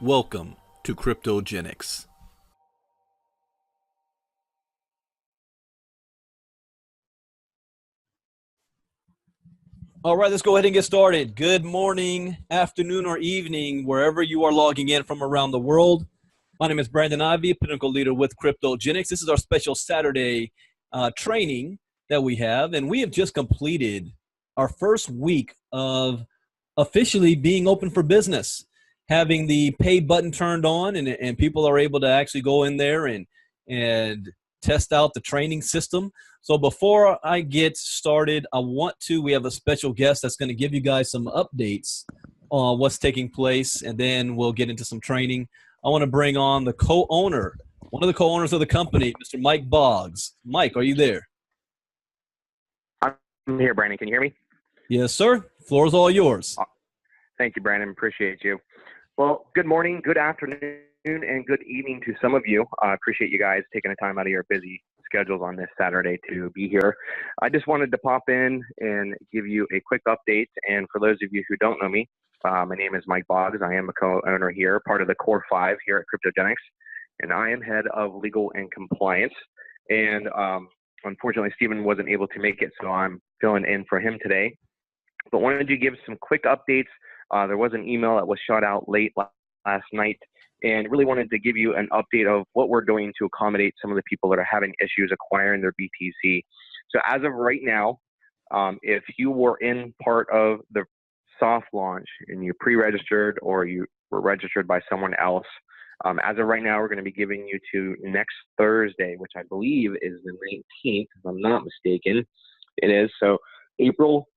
Welcome to Kryptogenex. All right, let's go ahead and get started. Good morning, afternoon, or evening, wherever you are logging in from around the world. My name is Brandon Ivy, Pinnacle Leader with Kryptogenex. This is our special Saturday training that we have, and we have just completed our first week of officially being open for business, having the pay button turned on, and people are able to actually go in there and test out the training system. So before I get started, we have a special guest that's going to give you guys some updates on what's taking place, and then we'll get into some training. I want to bring on one of the co-owners of the company, Mr. Mike Boggs. Mike, are you there? I'm here, Brandon. Can you hear me? Yes, sir. Floor is all yours. Thank you, Brandon. Appreciate you. Well, good morning, good afternoon, and good evening to some of you. I appreciate you guys taking the time out of your busy schedules on this Saturday to be here. I just wanted to pop in and give you a quick update. And for those of you who don't know me, my name is Mike Boggs. I am a co-owner here, part of the Core 5 here at Kryptogenex, and I am head of legal and compliance. And unfortunately, Stephen wasn't able to make it, so I'm filling in for him today. But wanted to give some quick updates. There was an email that was shot out late last night, and really wanted to give you an update of what we're doing to accommodate some of the people that are having issues acquiring their BTC. So as of right now, if you were in part of the soft launch and you pre-registered or you were registered by someone else, as of right now, we're going to be giving you to next Thursday, which I believe is the 19th, if I'm not mistaken. It is. So April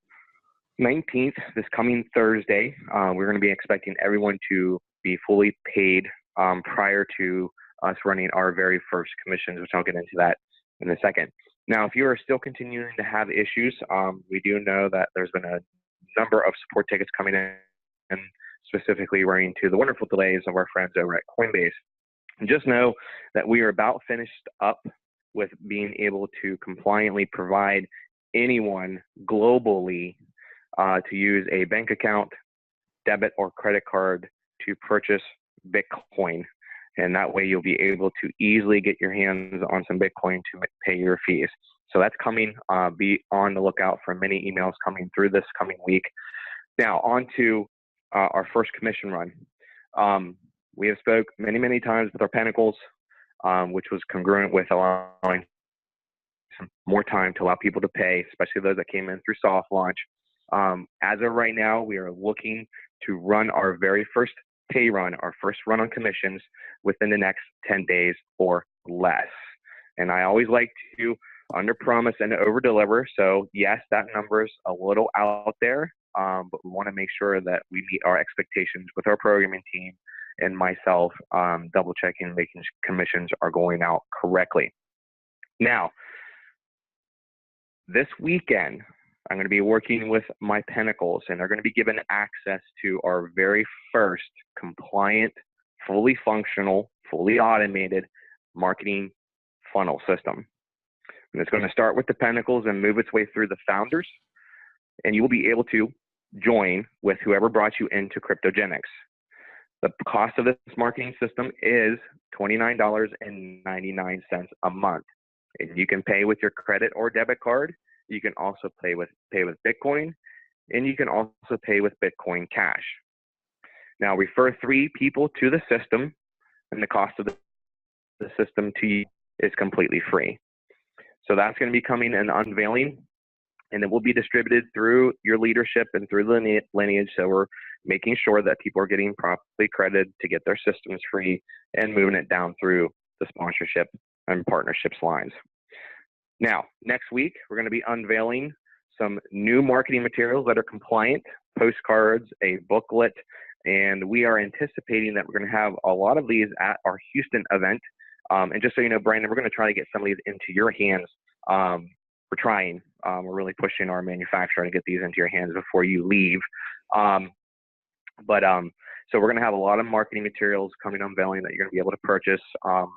19th, this coming Thursday, we're going to be expecting everyone to be fully paid prior to us running our very first commissions, which I'll get into that in a second. Now, if you are still continuing to have issues, we do know that there's been a number of support tickets coming in, and specifically running to the wonderful delays of our friends over at Coinbase. And just know that we are about finished up with being able to compliantly provide anyone globally to use a bank account, debit or credit card to purchase Bitcoin. And that way you'll be able to easily get your hands on some Bitcoin to pay your fees. So that's coming. Be on the lookout for many emails coming through this coming week. Now on to our first commission run. We have spoke many times with our Pentacles, which was congruent with allowing some more time to allow people to pay, especially those that came in through soft launch. As of right now, we are looking to run our very first pay run, our first run on commissions within the next 10 days or less. And I always like to under promise and over deliver. So yes, that number is a little out there, but we want to make sure that we meet our expectations with our programming team and myself, double checking, making commissions are going out correctly. Now, this weekend, I'm going to be working with my Pentacles, and they're going to be given access to our very first compliant, fully functional, fully automated marketing funnel system. And it's going to start with the Pentacles and move its way through the founders, and you will be able to join with whoever brought you into Kryptogenex. The cost of this marketing system is $29.99 a month. And you can pay with your credit or debit card. You can also pay with Bitcoin, and you can also pay with Bitcoin Cash. Now, refer 3 people to the system, and the cost of the system to you is completely free. So that's going to be coming and unveiling, and it will be distributed through your leadership and through the lineage. So we're making sure that people are getting properly credited to get their systems free and moving it down through the sponsorship and partnerships lines. Now, next week, we're going to be unveiling some new marketing materials that are compliant, postcards, a booklet, and we are anticipating that we're going to have a lot of these at our Houston event. And just so you know, Brandon, we're going to try to get some of these into your hands. We're trying. We're really pushing our manufacturer to get these into your hands before you leave. So we're going to have a lot of marketing materials coming unveiling that you're going to be able to purchase, as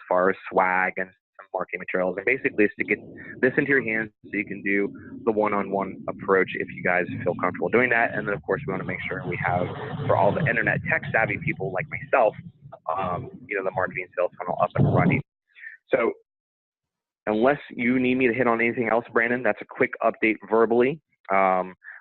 far as swag and some marketing materials. And basically it's to get this into your hands so you can do the one-on-one approach if you guys feel comfortable doing that. And then of course we want to make sure we have, for all the internet tech savvy people like myself, the marketing sales funnel up and running. So unless you need me to hit on anything else, Brandon, that's a quick update verbally.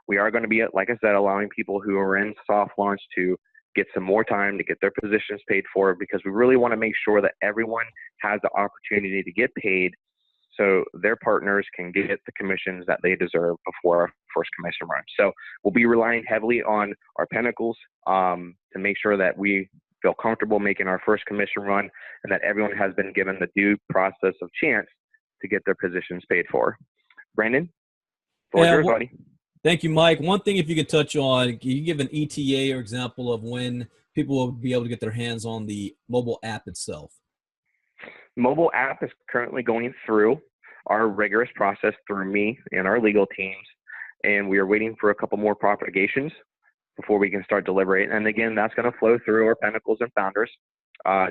We are going to be, like I said, allowing people who are in soft launch to get some more time to get their positions paid for, because we really want to make sure that everyone has the opportunity to get paid so their partners can get the commissions that they deserve before our first commission run. So we'll be relying heavily on our Pentacles to make sure that we feel comfortable making our first commission run and that everyone has been given the due process of chance to get their positions paid for. Brandon, floor is yours, buddy. Thank you, Mike. One thing, if you could touch on, can you give an ETA or example of when people will be able to get their hands on the mobile app itself? Mobile app is currently going through our rigorous process through me and our legal teams, and we are waiting for a couple more propagations before we can start deliberating. And again, that's going to flow through our Pentacles and founders.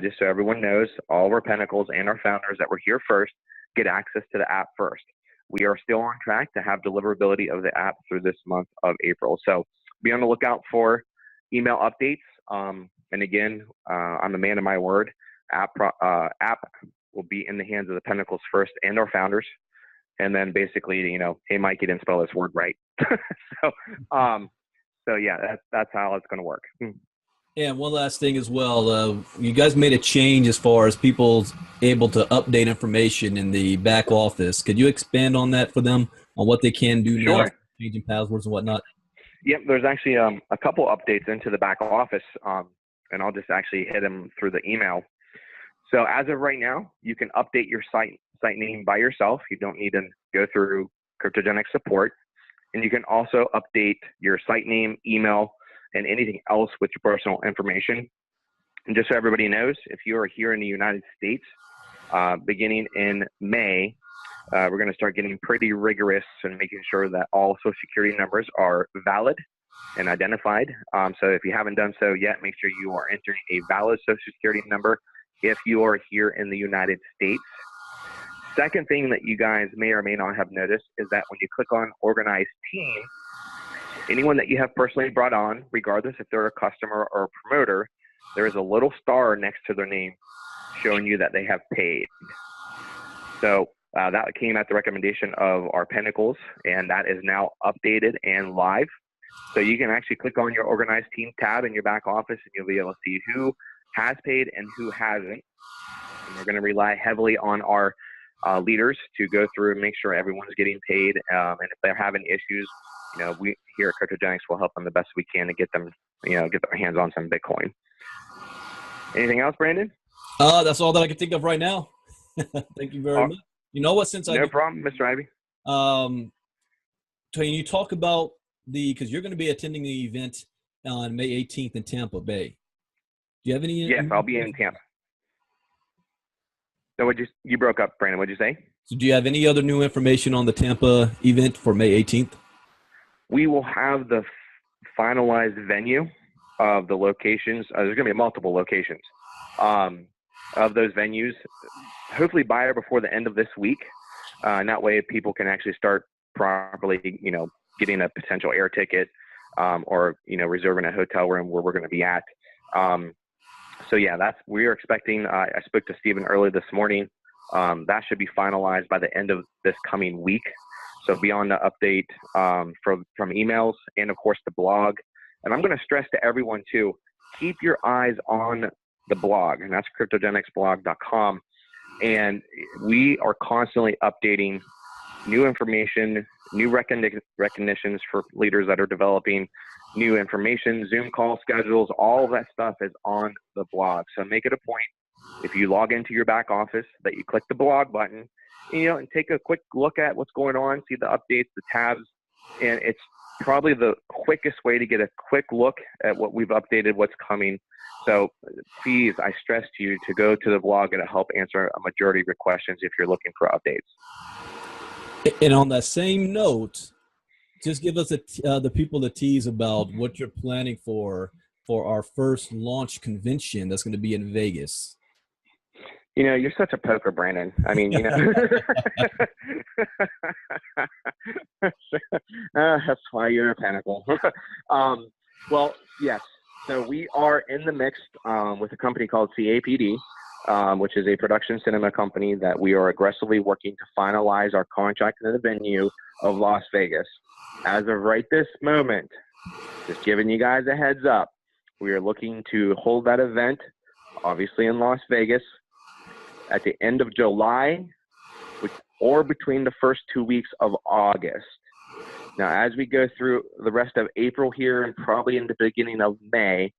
Just so everyone knows, all of our Pentacles and our founders that were here first get access to the app first. We are still on track to have deliverability of the app through this month of April. So be on the lookout for email updates. And again, I'm a man of my word. App will be in the hands of the Pentacles first and our founders. And then basically, hey, Mike, you didn't spell this word right. So yeah, that's how it's going to work. And one last thing as well, you guys made a change as far as people able to update information in the back office. Could you expand on that for them, on what they can do now, changing passwords and whatnot? Yep, there's actually a couple updates into the back office, and I'll just actually hit them through the email. So as of right now, you can update your site name by yourself. You don't need to go through Kryptogenex support. And you can also update your site name, email, and anything else with your personal information. And just so everybody knows, if you are here in the United States, beginning in May, we're going to start getting pretty rigorous and making sure that all Social Security numbers are valid and identified. So if you haven't done so yet, make sure you are entering a valid Social Security number if you are here in the United States. Second thing that you guys may or may not have noticed is that when you click on Organized Team, anyone that you have personally brought on, regardless if they're a customer or a promoter, there is a little star next to their name showing you that they have paid. So that came at the recommendation of our Pentacles, and that is now updated and live. So you can actually click on your Organized Team tab in your back office, and you'll be able to see who has paid and who hasn't. And we're going to rely heavily on our leaders to go through and make sure everyone's getting paid. And if they're having issues, we here at Kryptogenex will help them the best we can to get them, get their hands on some Bitcoin. Anything else, Brandon? That's all that I can think of right now. Thank you very much. You know what? No problem, Mr. Ivy. Can you talk about because you're going to be attending the event on May 18th in Tampa Bay. Do you have any? Yes, I'll be in Tampa. So you broke up, Brandon. What'd you say? So do you have any other new information on the Tampa event for May 18th? We will have the finalized venue of the locations. There's going to be multiple locations of those venues, hopefully by or before the end of this week. And that way people can actually start properly, getting a potential air ticket or, reserving a hotel room where we're going to be at. So yeah, we are expecting, I spoke to Stephen early this morning. That should be finalized by the end of this coming week. So beyond the update from emails and of course the blog. And I'm going to stress to everyone too, keep your eyes on the blog, and that's cryptogenexblog.com. And we are constantly updating new information, new recognitions for leaders that are developing new information, Zoom call schedules, all of that stuff is on the blog. So make it a point, if you log into your back office, that you click the blog button, and take a quick look at what's going on, see the updates, the tabs, and it's probably the quickest way to get a quick look at what we've updated, what's coming. So please, I stress to you to go to the blog and it'll help answer a majority of your questions if you're looking for updates. And on that same note, just give us the people to tease about what you're planning for our first launch convention that's going to be in Vegas. you're such a poker, Brandon. I mean, that's why you're a pinnacle. Well, yes. So we are in the mix with a company called CAPD, which is a production cinema company that we are aggressively working to finalize our contract in the venue of Las Vegas. As of right this moment, just giving you guys a heads up, we are looking to hold that event, obviously in Las Vegas, at the end of July or between the first 2 weeks of August. Now, as we go through the rest of April here and probably in the beginning of May,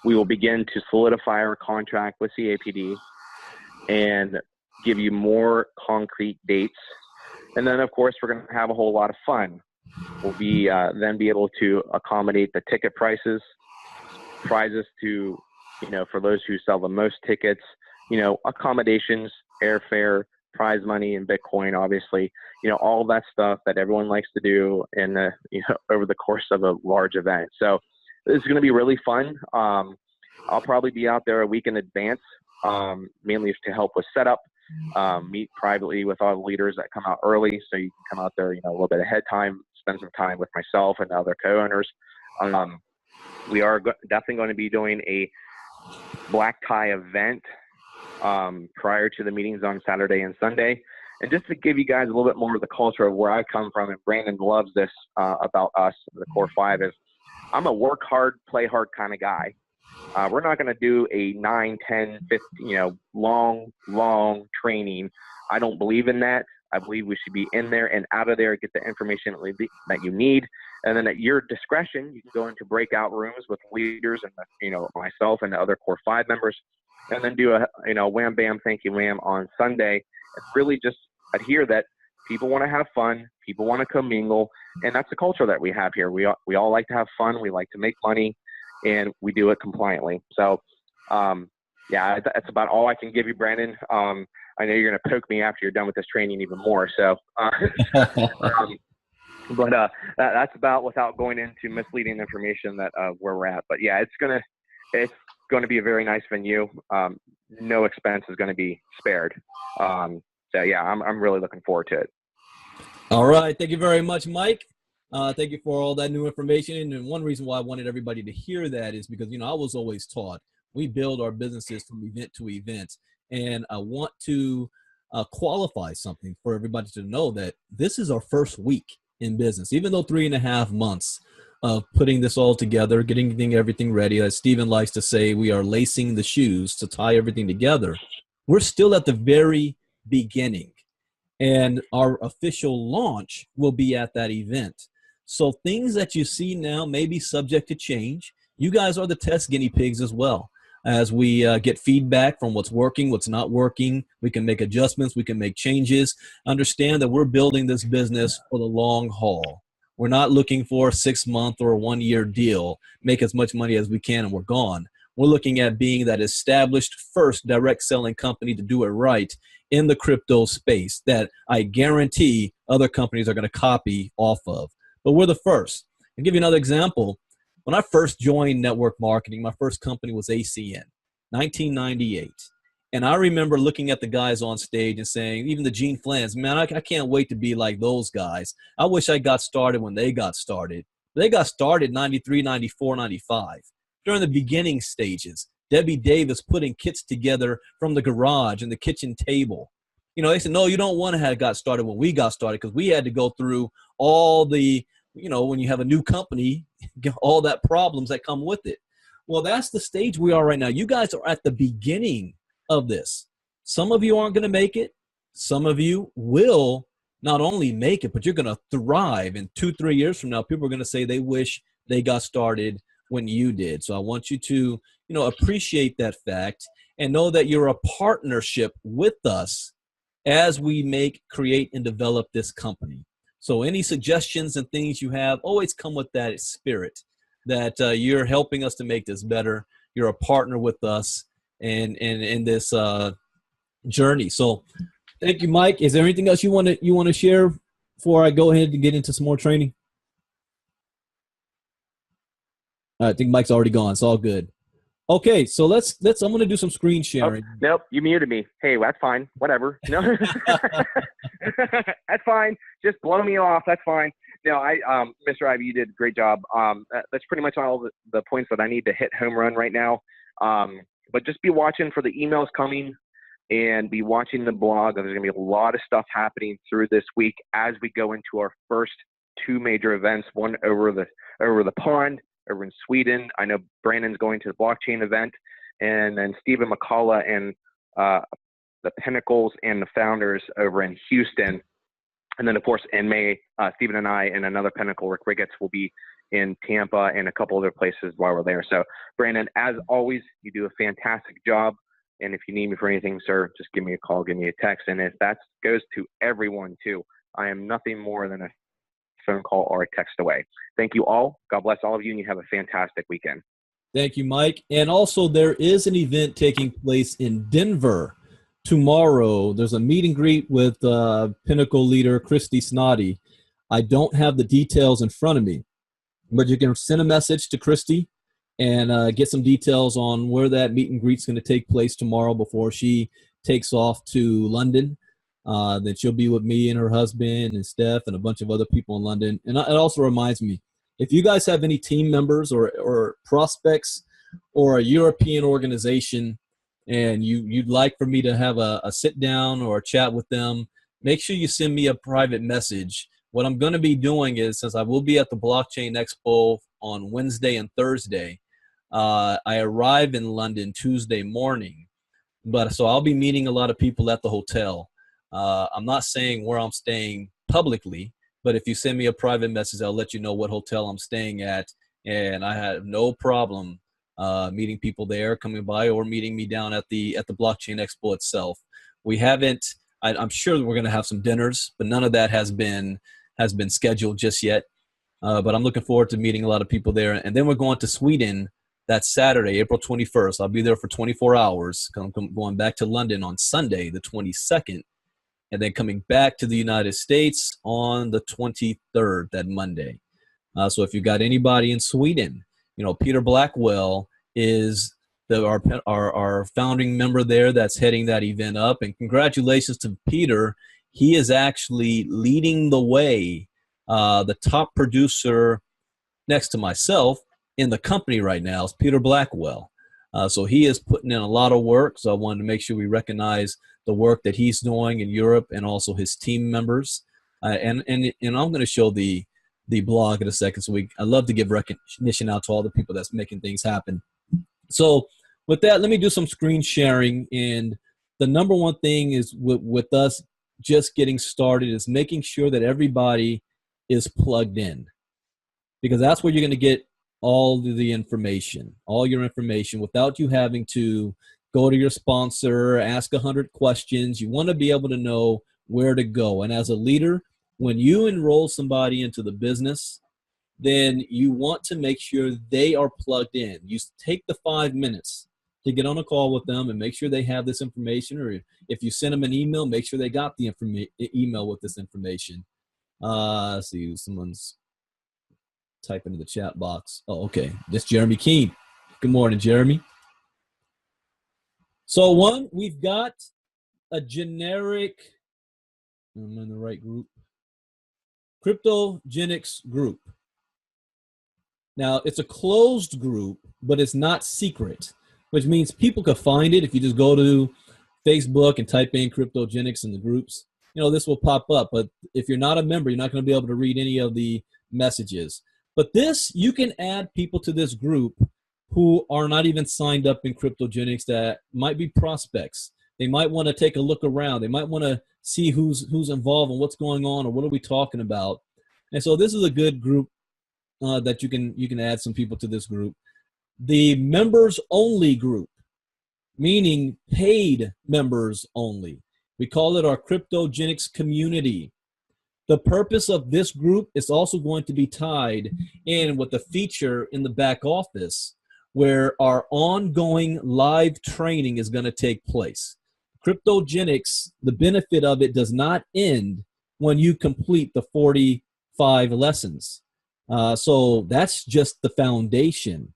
we will begin to solidify our contract with CAPD and give you more concrete dates. And then, of course, we're going to have a whole lot of fun. We'll be then be able to accommodate the ticket prices, prizes to, for those who sell the most tickets, accommodations, airfare, prize money, and Bitcoin, obviously, all that stuff that everyone likes to do in over the course of a large event. So this is going to be really fun. I'll probably be out there a week in advance, mainly to help with setup, meet privately with all the leaders that come out early. So you can come out there, a little bit ahead time, spend some time with myself and the other co-owners. We are definitely going to be doing a black tie event prior to the meetings on Saturday and Sunday. And just to give you guys a little bit more of the culture of where I come from, and Brandon loves this about us, the Core 5, is I'm a work hard, play hard kind of guy. We're not going to do a 9, 10, 15, long training. I don't believe in that. I believe we should be in there and out of there, get the information that you need. And then at your discretion, you can go into breakout rooms with leaders and, myself and the other Core 5 members, and then do a, wham, bam, thank you, wham on Sunday. And really just adhere that people want to have fun. People want to commingle. And that's the culture that we have here. We all like to have fun. We like to make money, and we do it compliantly. So, that's about all I can give you, Brandon. I know you're going to poke me after you're done with this training even more. So, but that's about, without going into misleading information, that where we're at. But yeah, it's going to be a very nice venue. No expense is going to be spared. So yeah, I'm really looking forward to it. All right. Thank you very much, Mike. Thank you for all that new information. And one reason why I wanted everybody to hear that is because, I was always taught we build our businesses from event to event. And I want to qualify something for everybody to know that this is our first week in business, even though 3.5 months of putting this all together, getting everything ready. As Stephen likes to say, we are lacing the shoes to tie everything together. We're still at the very beginning, and our official launch will be at that event. So things that you see now may be subject to change. You guys are the test guinea pigs as well. As we get feedback from what's working, what's not working, we can make adjustments, we can make changes. Understand that we're building this business for the long haul. We're not looking for a 6-month or a 1-year deal, make as much money as we can and we're gone. We're looking at being that established first direct selling company to do it right in the crypto space that I guarantee other companies are going to copy off of. But we're the first. I'll give you another example. When I first joined network marketing, my first company was ACN, 1998. And I remember looking at the guys on stage and saying, even the Gene Flans, man, I can't wait to be like those guys. I wish I got started when they got started. They got started 93, 94, 95. During the beginning stages, Debbie Davis putting kits together from the garage and the kitchen table. They said, no, you don't want to have got started when we got started, because we had to go through all the, when you have a new company, all that problems that come with it. Well, that's the stage we are right now. You guys are at the beginning of this. Some of you aren't going to make it. Some of you will not only make it, but you're going to thrive. In 2-3 years from now, people are going to say they wish they got started when you did. So I want you to, appreciate that fact and know that you're a partnership with us as we create, and develop this company. So any suggestions and things you have, always come with that spirit that you're helping us to make this better. You're a partner with us and in this journey. So thank you, Mike. Is there anything else you want to share before I go ahead and get into some more training? I think Mike's already gone. It's all good. Okay, so I'm going to do some screen Oh, sharing. nope, you muted me. Hey, that's fine. Whatever. No, that's fine. Just blow me off. That's fine. No, Mr. Ivy, you did a great job. That's pretty much all the points that I need to hit home run right now. But just be watching for the emails coming and be watching the blog. There's going to be a lot of stuff happening through this week as we go into our first two major events, one over the pond over in Sweden. I know Brandon's going to the blockchain event, and then Stephen McCullough and the Pinnacles and the Founders over in Houston. And then, of course, in May, Stephen and I and another Pinnacle, Rick Riggets, will be in Tampa and a couple other places while we're there. So, Brandon, as always, you do a fantastic job. And if you need me for anything, sir, just give me a call, give me a text. And if that goes to everyone, too, I am nothing more than a phone call or a text away. Thank you all. God bless all of you, and you have a fantastic weekend. Thank you, Mike. And also, there is an event taking place in Denver tomorrow. There's a meet and greet with Pinnacle leader Christy Snoddy. I don't have the details in front of me, but you can send a message to Christy and get some details on where that meet and greet is going to take place tomorrow before she takes off to London. Then she'll be with me and her husband and Steph and a bunch of other people in London. And it also reminds me, if you guys have any team members or prospects or a European organization and you'd like for me to have a sit down or a chat with them, make sure you send me a private message. What I'm going to be doing is, since I will be at the Blockchain Expo on Wednesday and Thursday, I arrive in London Tuesday morning. So I'll be meeting a lot of people at the hotel. I'm not saying where I'm staying publicly, but if you send me a private message, I'll let you know what hotel I'm staying at. And I have no problem meeting people there, coming by, or meeting me down at the Blockchain Expo itself. We haven't. I'm sure we're going to have some dinners, but none of that has been scheduled just yet. But I'm looking forward to meeting a lot of people there. And then we're going to Sweden that Saturday, April 21st. I'll be there for 24 hours. Going back to London on Sunday, the 22nd. And then coming back to the United States on the 23rd, that Monday. So if you've got anybody in Sweden, Peter Blackwell is our founding member there that's heading that event up. And congratulations to Peter. He is actually leading the way, the top producer next to myself in the company right now is Peter Blackwell. So he is putting in a lot of work. So I wanted to make sure we recognize the work that he's doing in Europe and also his team members. And I'm going to show the blog in a second. So I love to give recognition out to all the people that's making things happen. So with that, let me do some screen sharing. And the number one thing is with us just getting started is making sure that everybody is plugged in, because that's where you're going to get all the information, all your information, without you having to go to your sponsor, ask 100 questions. You want to be able to know where to go. And as a leader, when you enroll somebody into the business, then you want to make sure they are plugged in. You take the 5 minutes to get on a call with them and make sure they have this information. Or if you send them an email, make sure they got the email with this information. Let's see, someone's type into the chat box. Oh, okay. This Jeremy Keene. Good morning, Jeremy. So we've got a generic, I'm in the right group, Kryptogenex group. Now, it's a closed group, but it's not secret, which means people can find it. If you just go to Facebook and type in Kryptogenex in the groups, this will pop up. But if you're not a member, you're not going to be able to read any of the messages. But you can add people to this group who are not even signed up in Kryptogenex that might be prospects. They might want to take a look around. They might want to see who's involved and what's going on or what are we talking about. And so this is a good group that you can add some people to this group. The members only group, meaning paid members only. We call it our Kryptogenex community. The purpose of this group is also going to be tied in with a feature in the back office where our ongoing live training is going to take place. Kryptogenex, the benefit of it does not end when you complete the 45 lessons. So that's just the foundation.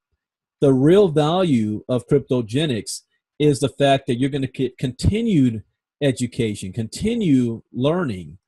The real value of Kryptogenex is the fact that you're going to get continued education, continue learning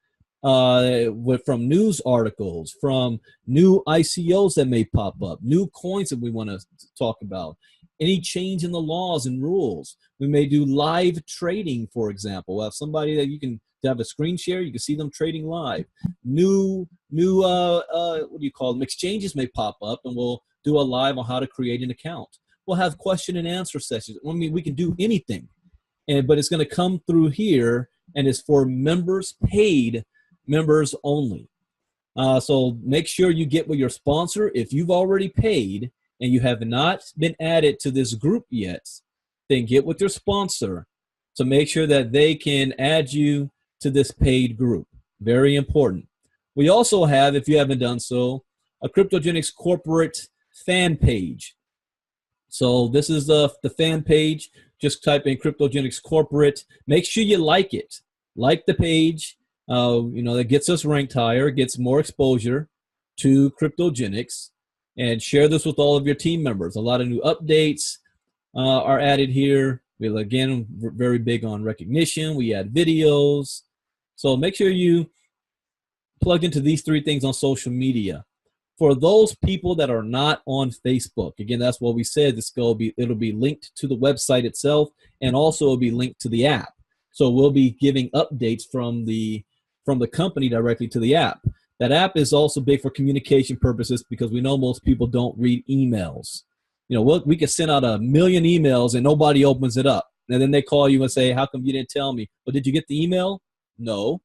from news articles, from new ICOs that may pop up, new coins that we want to talk about, any change in the laws and rules. We may do live trading, for example. We'll have somebody that you can have a screen share, you can see them trading live. New what do you call them? Exchanges may pop up, and we'll do a live on how to create an account. We'll have question and answer sessions. I mean, we can do anything, but it's going to come through here, and it's for members, paid members only. So make sure you get with your sponsor. If you've already paid and you have not been added to this group yet, then get with your sponsor to make sure that they can add you to this paid group. Very important. We also have, if you haven't done so, a Kryptogenex corporate fan page. So this is the fan page. Just type in Kryptogenex corporate. Make sure you like it. Like the page. That gets us ranked higher, gets more exposure to Kryptogenex, and share this with all of your team members. A lot of new updates are added here. We're, again, very big on recognition. We add videos. So make sure you plug into these 3 things on social media. For those people that are not on Facebook, again, that's what we said. It'll be linked to the website itself, and also it'll be linked to the app. So we'll be giving updates from the company directly to the app. That app is also big for communication purposes because we know most people don't read emails. We could send out 1 million emails and nobody opens it up. And then they call you and say, how come you didn't tell me? Well, did you get the email? No.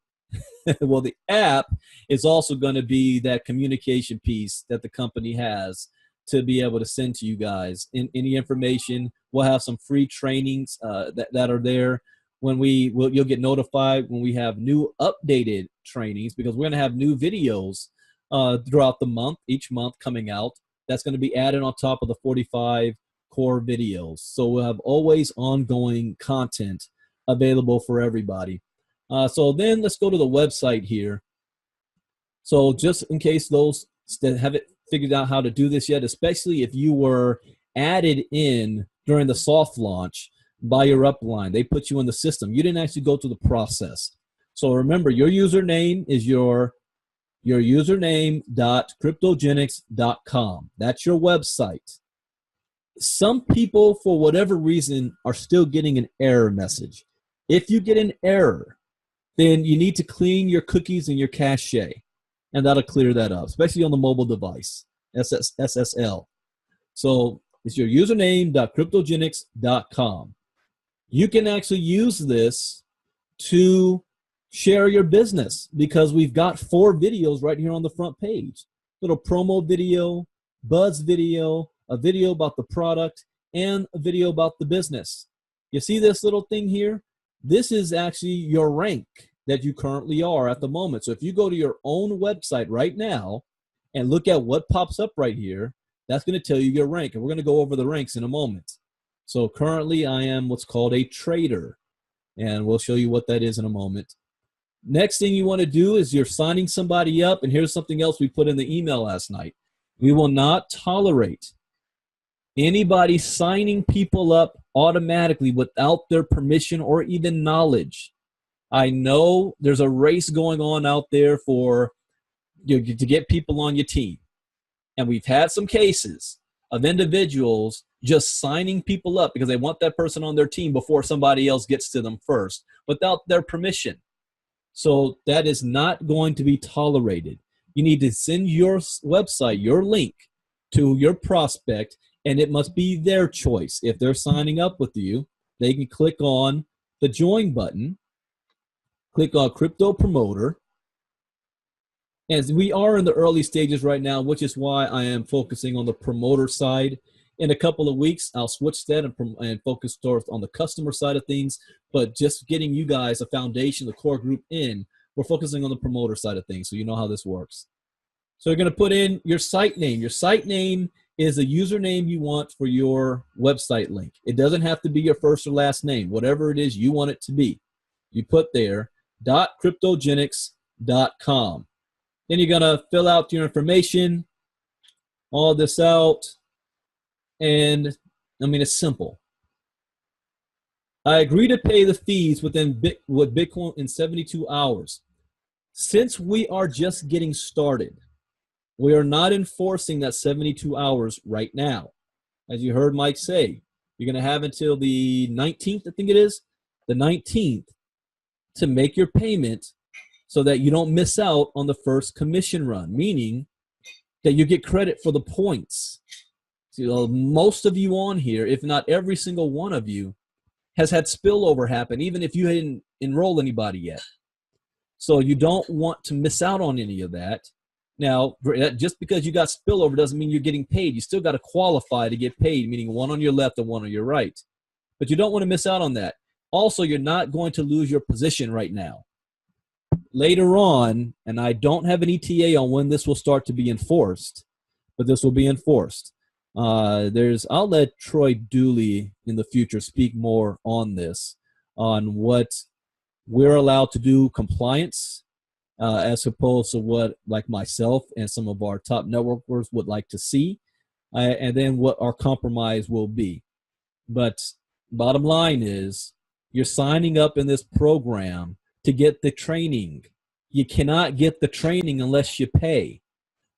Well, the app is also going to be that communication piece that the company has to be able to send to you guys. Any information, we'll have some free trainings that are there. You'll get notified when we have new updated trainings, because we're going to have new videos throughout the month, each month coming out. That's going to be added on top of the 45 core videos. So we'll have always ongoing content available for everybody. So then let's go to the website here. So just in case those that haven't figured out how to do this yet, especially if you were added in during the soft launch by your upline, they put you in the system. You didn't actually go through the process. So remember, your username is your username.cryptogenex.com. That's your website. Some people, for whatever reason, are still getting an error message. If you get an error, then you need to clean your cookies and your cache, and that'll clear that up, especially on the mobile device, SSL. So it's your username.cryptogenex.com. You can actually use this to share your business, because we've got 4 videos right here on the front page. Little promo video, buzz video, a video about the product, and a video about the business. You see this little thing here? This is actually your rank that you currently are at the moment. So if you go to your own website right now and look at what pops up right here, that's going to tell you your rank. And we're going to go over the ranks in a moment. So currently I am what's called a trader, and we'll show you what that is in a moment. Next thing you want to do is you're signing somebody up, and here's something else we put in the email last night. We will not tolerate anybody signing people up automatically without their permission or even knowledge. I know there's a race going on out there to get people on your team. And we've had some cases of individuals just signing people up because they want that person on their team before somebody else gets to them first without their permission. So that is not going to be tolerated. You need to send your website, your link, to your prospect, and it must be their choice. If they're signing up with you, they can click on the join button, click on Crypto Promoter. As we are in the early stages right now, which is why I am focusing on the promoter side. In a couple of weeks, I'll switch that and focus on the customer side of things. But just getting you guys a foundation, the core group in, we're focusing on the promoter side of things, so you know how this works. So you're going to put in your site name. Your site name is the username you want for your website link. It doesn't have to be your first or last name. Whatever it is you want it to be, you put there .cryptogenex.com. Then you're going to fill out your information, all this out, And I mean, it's simple. I agree to pay the fees with Bitcoin in 72 hours. Since we are just getting started, we are not enforcing that 72 hours right now. As you heard Mike say, you're going to have until the 19th, I think it is, the 19th, to make your payment so that you don't miss out on the first commission run, meaning that you get credit for the points. So most of you on here, if not every single one of you, has had spillover happen, even if you didn't enroll anybody yet. So you don't want to miss out on any of that. Now, just because you got spillover doesn't mean you're getting paid. You still got to qualify to get paid, meaning one on your left and one on your right. But you don't want to miss out on that. Also, you're not going to lose your position right now. Later on, and I don't have an ETA on when this will start to be enforced, but this will be enforced. I'll let Troy Dooley in the future speak more on this, on what we're allowed to do compliance, as opposed to what like myself and some of our top networkers would like to see, and then what our compromise will be. But bottom line is, you're signing up in this program to get the training. You cannot get the training unless you pay.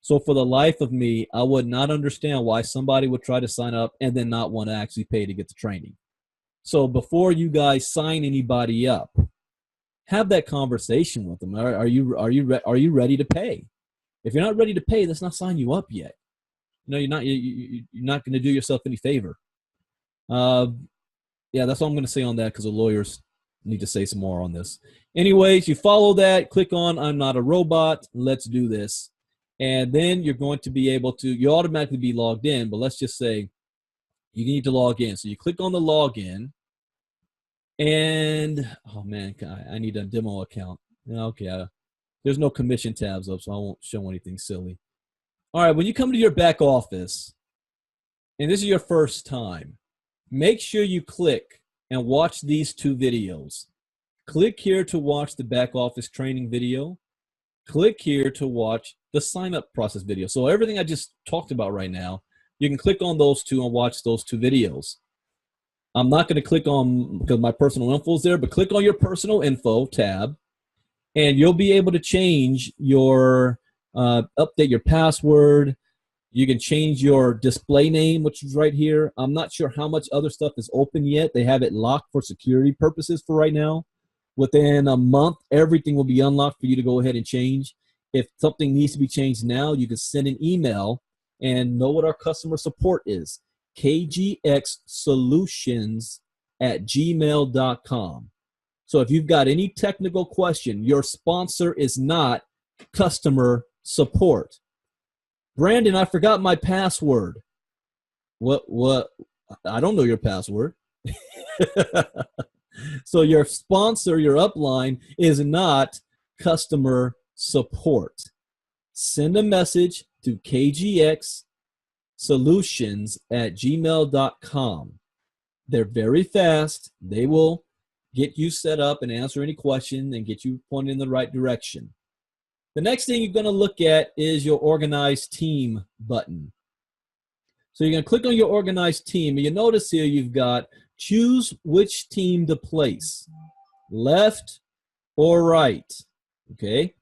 So for the life of me, I would not understand why somebody would try to sign up and then not want to actually pay to get the training. So before you guys sign anybody up, have that conversation with them. Are you ready to pay? If you're not ready to pay, let's not sign you up yet. You're not going to do yourself any favor. Yeah, that's all I'm going to say on that, because the lawyers need to say some more on this. Anyways, you follow that, click on I'm not a robot, let's do this. And then you're going to be able to, you automatically be logged in, but let's just say you need to log in. So you click on the login, and, oh man, I need a demo account. Okay, there's no commission tabs up, so I won't show anything silly. All right, when you come to your back office, and this is your first time, make sure you click and watch these two videos. Click here to watch the back office training video. Click here to watch the sign-up process video. So everything I just talked about right now, you can click on those two and watch those two videos. I'm not going to click on, because my personal info is there, but click on your personal info tab, and you'll be able to change your, update your password. You can change your display name, which is right here. I'm not sure how much other stuff is open yet. They have it locked for security purposes for right now. Within a month, everything will be unlocked for you to go ahead and change. If something needs to be changed now, you can send an email and know what our customer support is. kgxsolutions@gmail.com. So if you've got any technical question, your sponsor is not customer support. Brandon, I forgot my password. What? I don't know your password. So your sponsor, your upline, is not customer support. Send a message to kgxsolutions@gmail.com. They're very fast. They will get you set up and answer any question and get you pointed in the right direction. The next thing you're going to look at is your organized team button. So you're going to click on your organized team, and you notice here you've got choose which team to place, left or right, okay?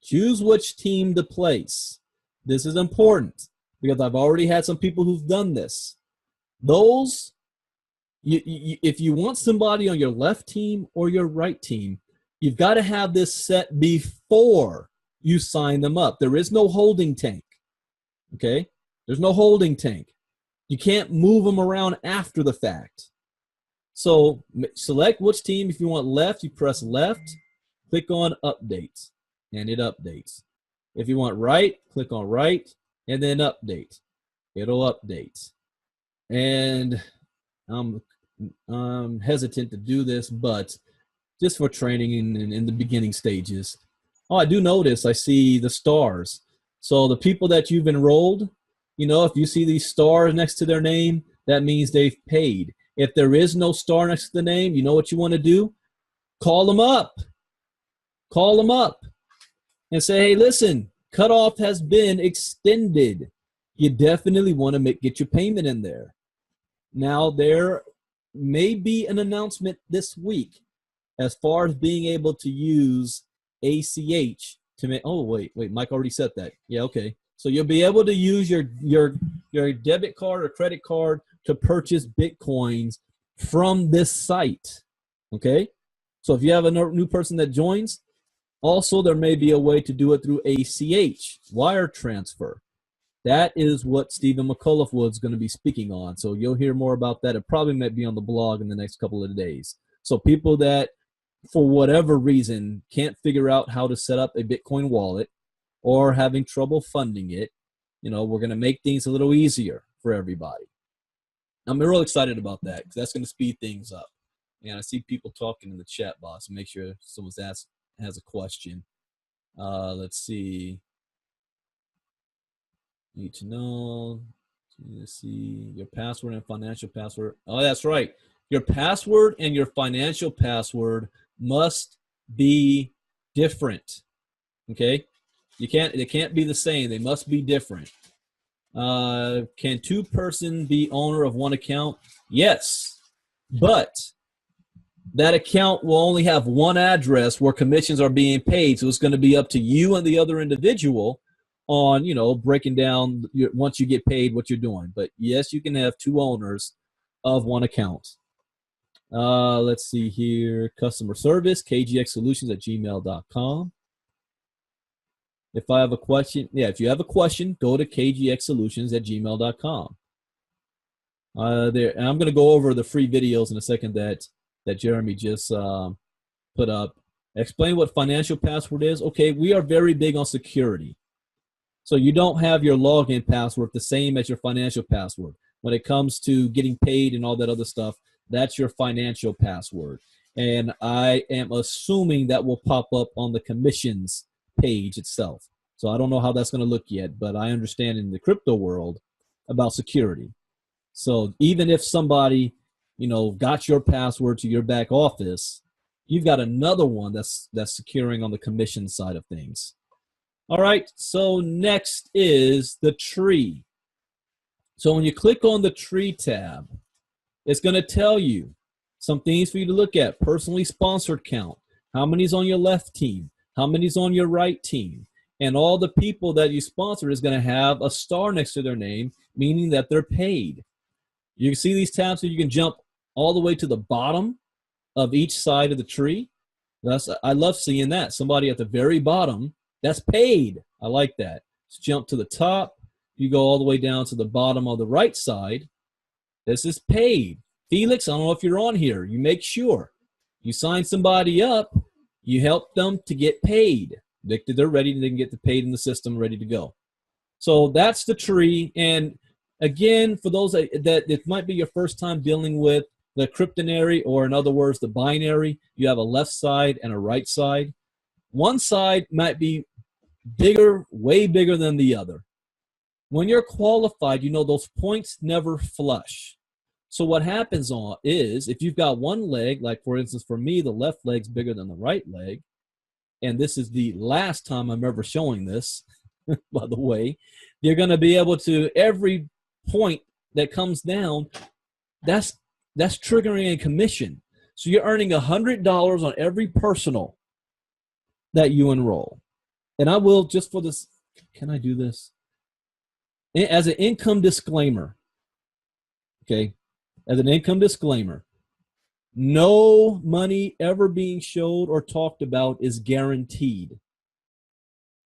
Choose which team to place. This is important because I've already had some people who've done this. If you want somebody on your left team or your right team, you've got to have this set before you sign them up. There is no holding tank, okay? There's no holding tank. You can't move them around after the fact. So select which team. If you want left, you press left, click on update, and it updates. If you want right, click on right, and then update. It'll update. And I'm hesitant to do this, but just for training in the beginning stages. Oh, I do notice I see the stars. So the people that you've enrolled, if you see these stars next to their name, that means they've paid. If there is no star next to the name, you know what you want to do? Call them up. Call them up and say, hey, listen, cutoff has been extended. you definitely want to get your payment in there. Now, there may be an announcement this week as far as being able to use ACH to make. Oh, wait, Mike already said that. Yeah, okay. So you'll be able to use your debit card or credit card to purchase Bitcoins from this site. Okay. So if you have a new person that joins, also there may be a way to do it through ACH, wire transfer. That is what Stephen McCullough was going to be speaking on. So you'll hear more about that. It probably might be on the blog in the next couple of days. So people that, for whatever reason, can't figure out how to set up a Bitcoin wallet or having trouble funding it, we're going to make things a little easier for everybody. I'm real excited about that because that's going to speed things up. And I see people talking in the chat box. Make sure someone has a question. Let's see. Need to know. Let's see. Your password and financial password. Oh, that's right. Your password and your financial password must be different. Okay? They can't be the same. They must be different. Can two persons be owner of one account? Yes. But that account will only have one address where commissions are being paid. So it's going to be up to you and the other individual on, breaking down once you get paid what you're doing. But yes, you can have two owners of one account. Let's see here. Customer service, kgxsolutions@gmail.com. If I have a question, if you have a question, go to kgxsolutions@gmail.com. And I'm going to go over the free videos in a second that Jeremy just put up. Explain what financial password is. Okay, we are very big on security. So you don't have your login password the same as your financial password. When it comes to getting paid and all that other stuff, that's your financial password. And I am assuming that will pop up on the commissions page itself. So I don't know how that's going to look yet, but I understand in the crypto world about security. So even if somebody, got your password to your back office, you've got another one that's securing on the commission side of things. All right, so next is the tree. So when you click on the tree tab, it's going to tell you some things for you to look at. Personally sponsored count. How many's on your left team? How many's on your right team? And all the people that you sponsor is going to have a star next to their name, meaning that they're paid. You can see these tabs so you can jump all the way to the bottom of each side of the tree. I love seeing that. Somebody at the very bottom, that's paid. I like that. Let's jump to the top. You go all the way down to the bottom of the right side. This is paid. Felix, I don't know if you're on here. You make sure. You sign somebody up. You help them to get paid. They're ready. They can get paid in the system, ready to go. So that's the tree. And again, for those that it might be your first time dealing with the cryptonary, or in other words, the binary, you have a left side and a right side. One side might be bigger, way bigger than the other. When you're qualified, those points never flush. So what happens is if you've got one leg, like for instance, for me, the left leg's bigger than the right leg, and this is the last time I'm ever showing this, by the way, you're going to be able to, every point that comes down, that's triggering a commission. So you're earning $100 on every personal that you enroll. And I will, just for this, can I do this? As an income disclaimer, okay, as an income disclaimer, no money ever being showed or talked about is guaranteed.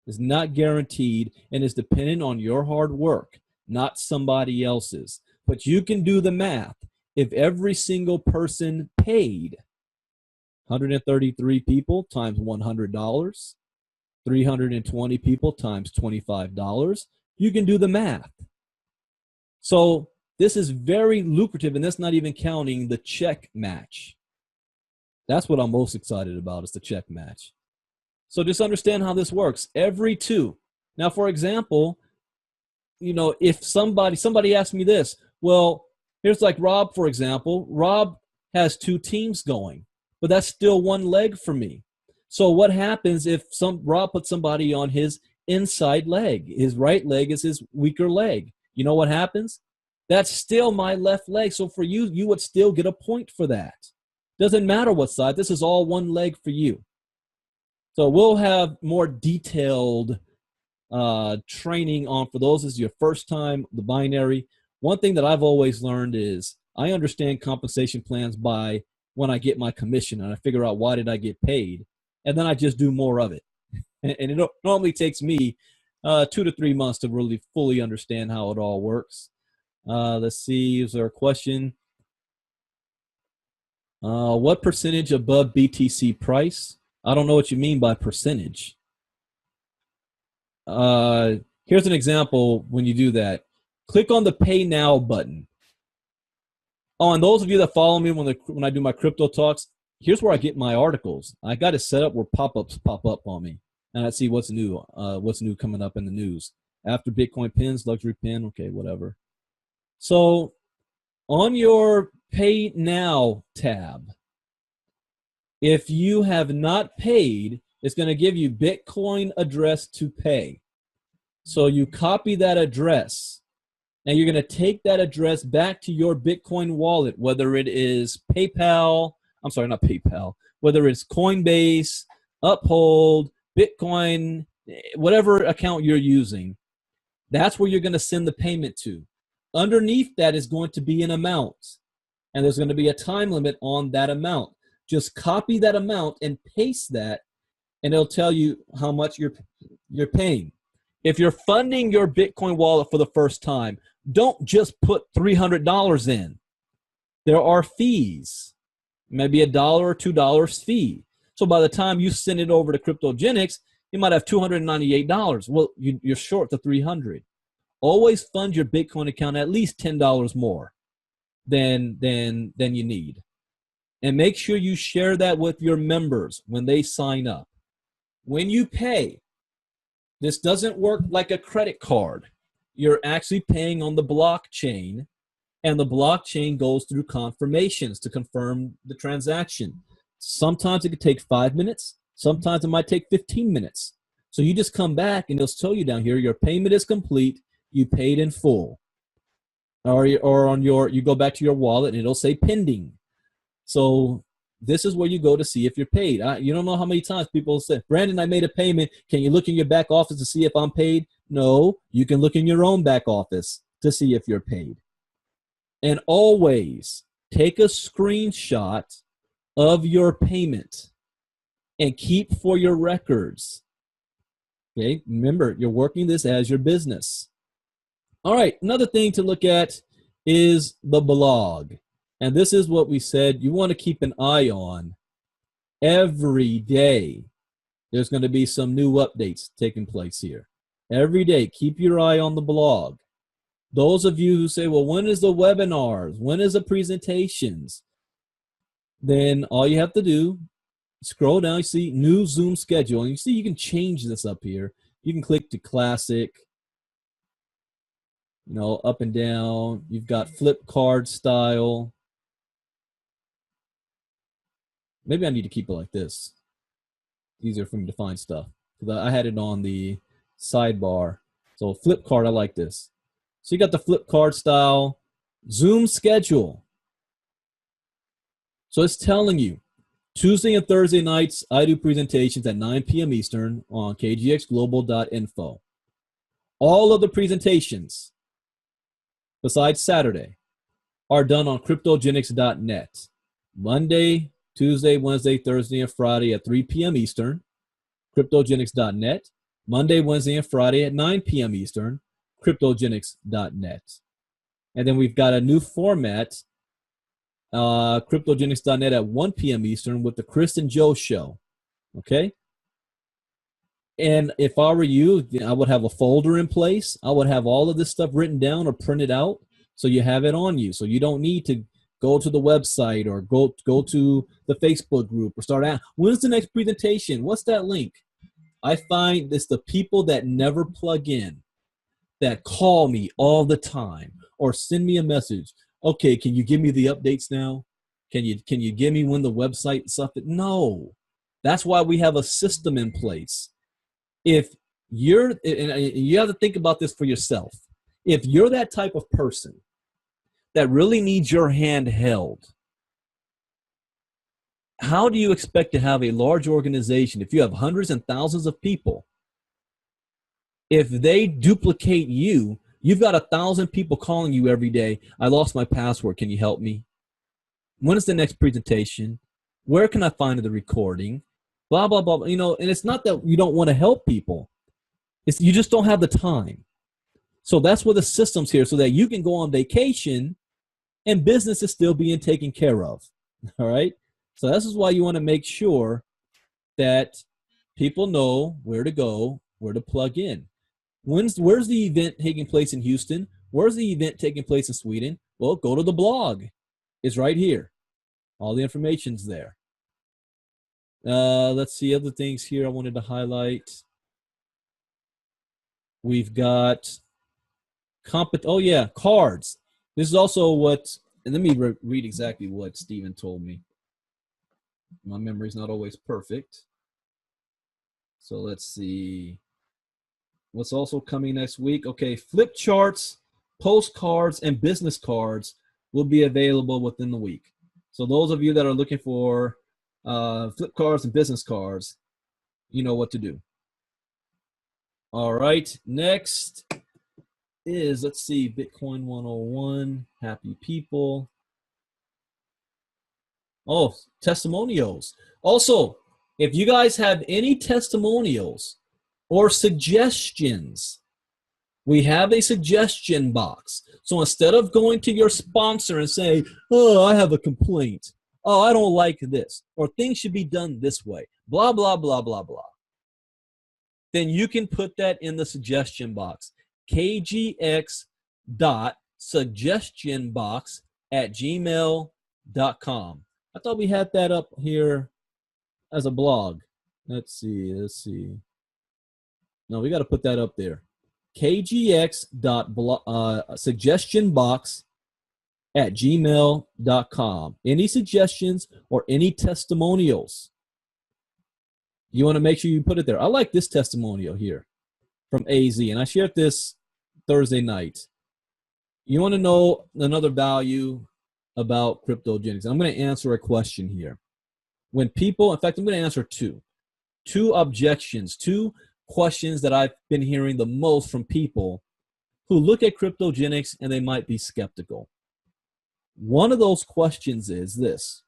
It's not guaranteed and is dependent on your hard work, not somebody else's. But you can do the math. If every single person paid 133 people times $100, 320 people times $25, you can do the math. So this is very lucrative, and that's not even counting the check match. That's what I'm most excited about, is the check match. So just understand how this works. Every two. Now, for example, if somebody asked me this, well, here's like Rob, for example. Rob has two teams going, but that's still one leg for me. So what happens if Rob puts somebody on his inside leg. His right leg is his weaker leg. You know what happens? That's still my left leg. So for you, you would still get a point for that. Doesn't matter what side. This is all one leg for you. So we'll have more detailed training on, for those is your first time, the binary. One thing that I've always learned is I understand compensation plans by when I get my commission and I figure out why did I get paid, and then I just do more of it. And it normally takes me 2 to 3 months to really fully understand how it all works. Let's see, is there a question? What percentage above BTC price? I don't know what you mean by percentage. Here's an example when you do that. Click on the Pay Now button. Oh, and those of you that follow me when I do my crypto talks, here's where I get my articles. I got it set up where pop-ups pop up on me, and I see what's new coming up in the news. After Bitcoin pins, luxury pin, okay, whatever. So on your Pay Now tab, if you have not paid, it's going to give you Bitcoin address to pay. So you copy that address, and you're going to take that address back to your Bitcoin wallet, whether it is PayPal, I'm sorry, not PayPal, whether it's Coinbase, Uphold, Bitcoin, whatever account you're using. That's where you're going to send the payment to. Underneath that is going to be an amount, and there's going to be a time limit on that amount. Just copy that amount and paste that, and it'll tell you how much you're paying. If you're funding your Bitcoin wallet for the first time, don't just put $300 in. There are fees, maybe $1 or $2 fee. So by the time you send it over to Kryptogenex, you might have $298. Well, you're short the $300. Always fund your Bitcoin account at least $10 more than you need. And make sure you share that with your members when they sign up. When you pay, this doesn't work like a credit card. You're actually paying on the blockchain, and the blockchain goes through confirmations to confirm the transaction. Sometimes it could take 5 minutes. Sometimes it might take 15 minutes. So you just come back, and it'll tell you down here, your payment is complete. You paid in full. Or on you go back to your wallet, and it'll say pending. So this is where you go to see if you're paid. You don't know how many times people say, Brandon, I made a payment. Can you look in your back office to see if I'm paid? No, you can look in your own back office to see if you're paid. And always take a screenshot of your payment and keep for your records. Okay, remember, you're working this as your business. All right, another thing to look at is the blog. And this is what we said you want to keep an eye on every day. There's going to be some new updates taking place here. Every day, keep your eye on the blog. Those of you who say, well, when is the webinars? When is the presentations? Then all you have to do, scroll down, you see new Zoom schedule. And you see you can change this up here. You can click to classic, up and down. You've got flip card style. Maybe I need to keep it like this. Easier for me to find stuff. Because I had it on the sidebar. So flip card, I like this. So you got the flip card style. Zoom schedule. So it's telling you, Tuesday and Thursday nights, I do presentations at 9 p.m. Eastern on kgxglobal.info. All of the presentations, besides Saturday, are done on cryptogenex.net. Monday, Tuesday, Wednesday, Thursday, and Friday at 3 p.m. Eastern, cryptogenex.net. Monday, Wednesday, and Friday at 9 p.m. Eastern, cryptogenex.net. And then we've got a new format, cryptogenex.net at 1 p.m. Eastern with the Chris and Joe show. Okay? And if I were you, I would have a folder in place. I would have all of this stuff written down or printed out so you have it on you. So you don't need to go to the website or go to the Facebook group or start asking, when's the next presentation? What's that link? I find it's the people that never plug in that call me all the time or send me a message. Okay, can you give me the updates now? Can you give me when the website stuff? No. That's why we have a system in place. If you have to think about this for yourself. If you're that type of person that really needs your hand held, how do you expect to have a large organization if you have hundreds and thousands of people? If they duplicate you, you've got 1,000 people calling you every day. I lost my password. Can you help me? When is the next presentation? Where can I find the recording? Blah, blah, blah. You know, and it's not that you don't want to help people. It's you just don't have the time. So that's where the system's here, so that you can go on vacation and business is still being taken care of. All right? So this is why you want to make sure that people know where to go, where to plug in. Where's the event taking place in Houston? Where's the event taking place in Sweden? Well, go to the blog. It's right here. All the information's there. Let's see other things here I wanted to highlight. We've got cards. This is also and let me read exactly what Steven told me. My memory's not always perfect. So let's see. What's also coming next week? Okay, flip charts, postcards, and business cards will be available within the week. So those of you that are looking for flip cards and business cards, you know what to do. All right, next is, let's see, Bitcoin 101, happy people. Oh, testimonials. Also, if you guys have any testimonials or suggestions, we have a suggestion box. So instead of going to your sponsor and saying, oh, I have a complaint, oh, I don't like this, or things should be done this way, blah, blah, blah, blah, blah, then you can put that in the suggestion box. kgx.suggestionbox@gmail.com. I thought we had that up here as a blog. Let's see. No, we got to put that up there. kgx.suggestionbox@gmail.com. Any suggestions or any testimonials, you want to make sure you put it there. I like this testimonial here from AZ, and I shared this Thursday night. You want to know another value about Kryptogenex. I'm going to answer a question here. When people, in fact, I'm going to answer two objections, two questions that I've been hearing the most from people who look at Kryptogenex and they might be skeptical. One of those questions is this: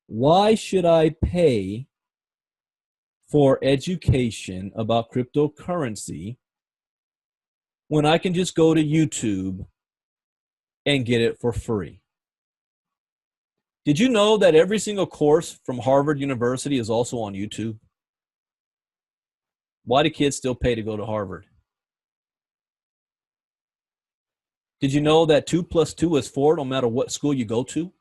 why should I pay for education about cryptocurrency when I can just go to YouTube and get it for free? Did you know that every single course from Harvard University is also on YouTube? Why do kids still pay to go to Harvard? Did you know that 2 + 2 is 4 no matter what school you go to?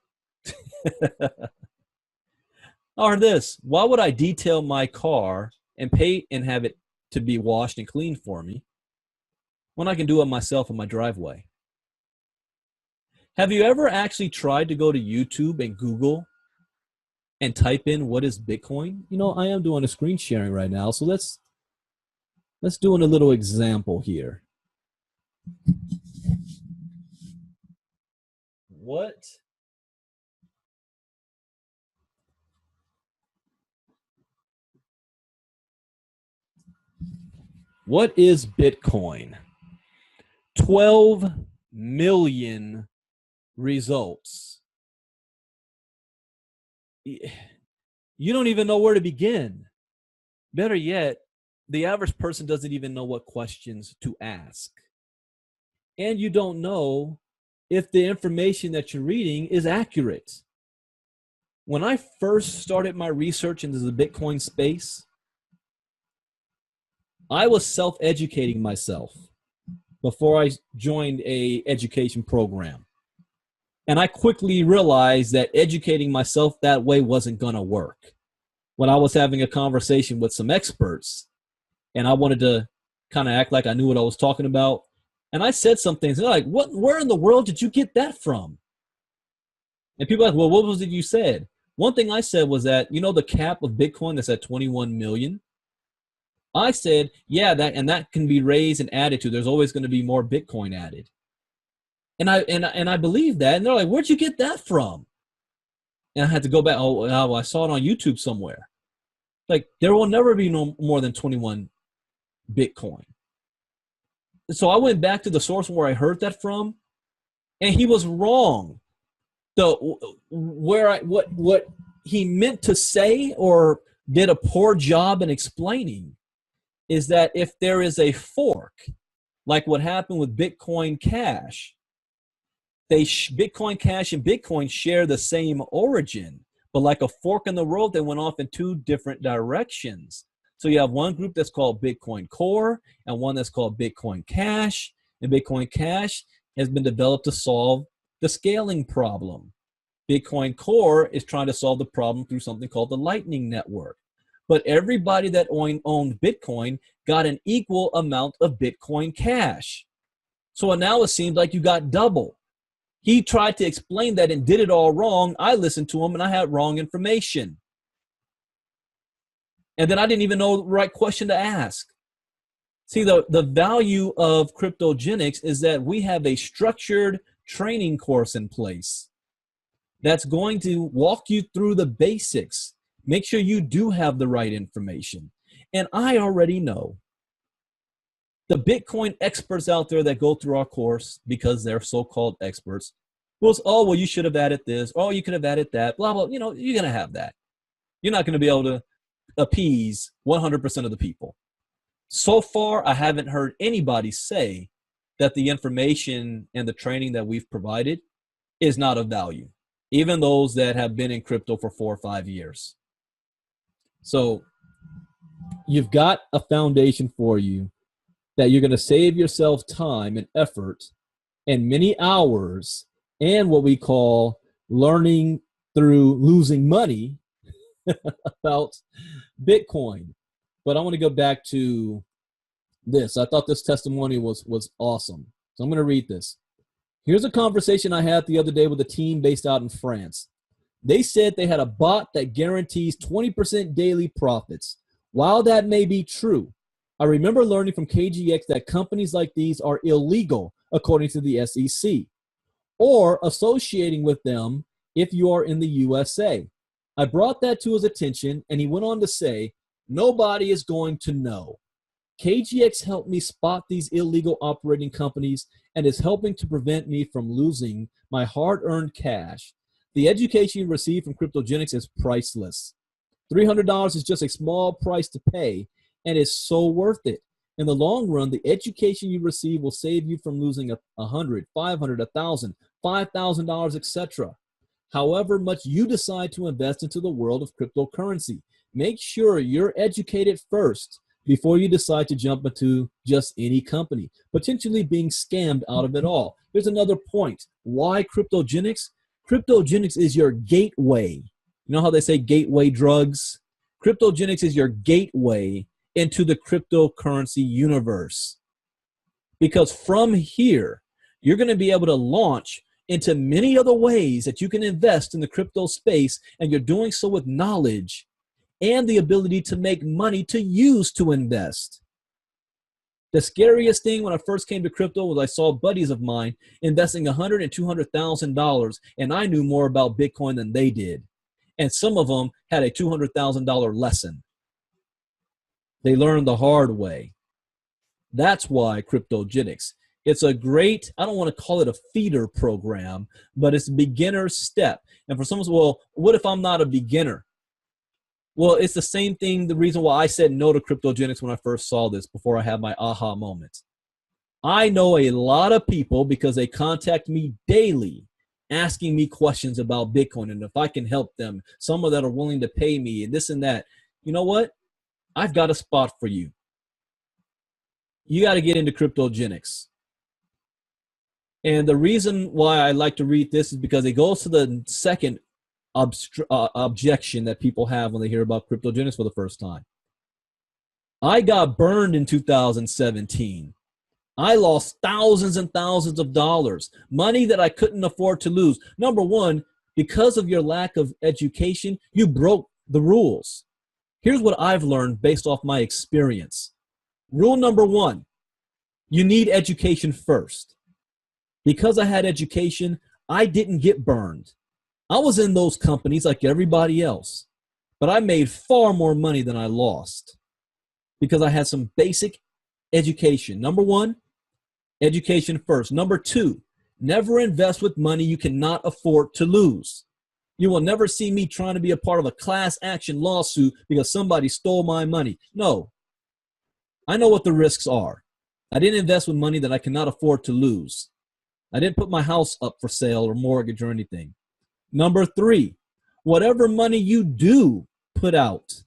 Or this: why would I detail my car and pay and have it to be washed and cleaned for me when I can do it myself in my driveway? Have you ever actually tried to go to YouTube and Google and type in what is Bitcoin? You know, I am doing a screen sharing right now, so let's do a little example here. What is Bitcoin? 12 million results. You don't even know where to begin. Better yet, the average person doesn't even know what questions to ask. And you don't know if the information that you're reading is accurate. When I first started my research into the Bitcoin space, I was self-educating myself before I joined a education program. And I quickly realized that educating myself that way wasn't going to work. When I was having a conversation with some experts and I wanted to kind of act like I knew what I was talking about, and I said some things, and they're like, where in the world did you get that from? And people are like, well, what was it you said? One thing I said was that, you know, the cap of Bitcoin that's at 21 million? I said, yeah, that can be raised and added to. There's always going to be more Bitcoin added. And I believe that. And they're like, where'd you get that from? And I had to go back. Oh, I saw it on YouTube somewhere. Like, there will never be no more than 21 Bitcoin. So I went back to the source where I heard that from, and he was wrong. What he meant to say or did a poor job in explaining is that if there is a fork, like what happened with Bitcoin Cash, Bitcoin Cash and Bitcoin share the same origin, but like a fork in the road, they went off in two different directions. So you have one group that's called Bitcoin Core and one that's called Bitcoin Cash, and Bitcoin Cash has been developed to solve the scaling problem. Bitcoin Core is trying to solve the problem through something called the Lightning Network. But everybody that owned Bitcoin got an equal amount of Bitcoin Cash. So now it seems like you got double. He tried to explain that and did it all wrong. I listened to him and I had wrong information. And then I didn't even know the right question to ask. See, the value of Kryptogenex is that we have a structured training course in place that's going to walk you through the basics. Make sure you do have the right information. And I already know the Bitcoin experts out there that go through our course, because they're so-called experts, will say, oh, well, you should have added this. Oh, you could have added that. Blah, blah. You know, you're going to have that. You're not going to be able to appease 100% of the people. So far, I haven't heard anybody say that the information and the training that we've provided is not of value, even those that have been in crypto for 4 or 5 years. So you've got a foundation for you that you're going to save yourself time and effort and many hours and what we call learning through losing money about Bitcoin. But I want to go back to this. I thought this testimony was awesome. So I'm going to read this. Here's a conversation I had the other day with a team based out in France. They said they had a bot that guarantees 20% daily profits. While that may be true, I remember learning from KGX that companies like these are illegal according to the SEC, or associating with them if you are in the USA. I brought that to his attention, and he went on to say, nobody is going to know. KGX helped me spot these illegal operating companies and is helping to prevent me from losing my hard-earned cash. The education you receive from Kryptogenex is priceless. $300 is just a small price to pay, and it's so worth it. In the long run, the education you receive will save you from losing $100, $500, $1,000, $5,000, etc. However much you decide to invest into the world of cryptocurrency, make sure you're educated first before you decide to jump into just any company, potentially being scammed out of it all. Here's another point. Why Kryptogenex? Kryptogenex is your gateway. You know how they say gateway drugs? Kryptogenex is your gateway into the cryptocurrency universe. Because from here, you're going to be able to launch into many other ways that you can invest in the crypto space, and you're doing so with knowledge and the ability to make money to use to invest. The scariest thing when I first came to crypto was I saw buddies of mine investing $100,000 and $200,000, and I knew more about Bitcoin than they did. And some of them had a $200,000 lesson. They learned the hard way. That's why Kryptogenex. It's a great, I don't want to call it a feeder program, but it's a beginner step. And for someone, well, what if I'm not a beginner? Well, it's the same thing, the reason why I said no to Kryptogenex when I first saw this, before I had my aha moment. I know a lot of people because they contact me daily asking me questions about Bitcoin and if I can help them, some of that are willing to pay me and this and that. You know what? I've got a spot for you. You got to get into Kryptogenex. And the reason why I like to read this is because it goes to the second objection that people have when they hear about Kryptogenex for the first time. I got burned in 2017. I lost thousands and thousands of dollars, money that I couldn't afford to lose. Number one, because of your lack of education, you broke the rules. Here's what I've learned based off my experience. Rule number one, you need education first. Because I had education, I didn't get burned. I was in those companies like everybody else, but I made far more money than I lost because I had some basic education. Number one, education first. Number two, never invest with money you cannot afford to lose. You will never see me trying to be a part of a class action lawsuit because somebody stole my money. No, I know what the risks are. I didn't invest with money that I cannot afford to lose. I didn't put my house up for sale or mortgage or anything. Number three, whatever money you do put out,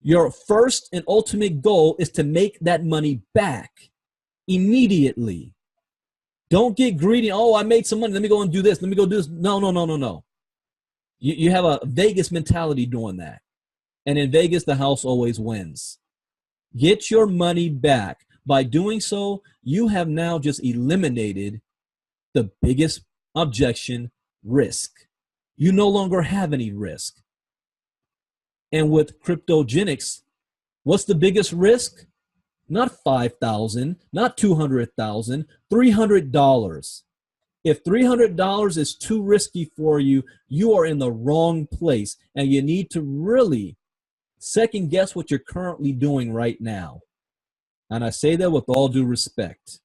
your first and ultimate goal is to make that money back immediately. Don't get greedy. Oh, I made some money. Let me go and do this. Let me go do this. No, no, no, no, no. You have a Vegas mentality doing that. And in Vegas, the house always wins. Get your money back. By doing so, you have now just eliminated the biggest objection, risk. You no longer have any risk. And with Kryptogenex, what's the biggest risk? Not $5,000, not $200,000, $300. If $300 is too risky for you, you are in the wrong place, and you need to really second guess what you're currently doing right now. And I say that with all due respect.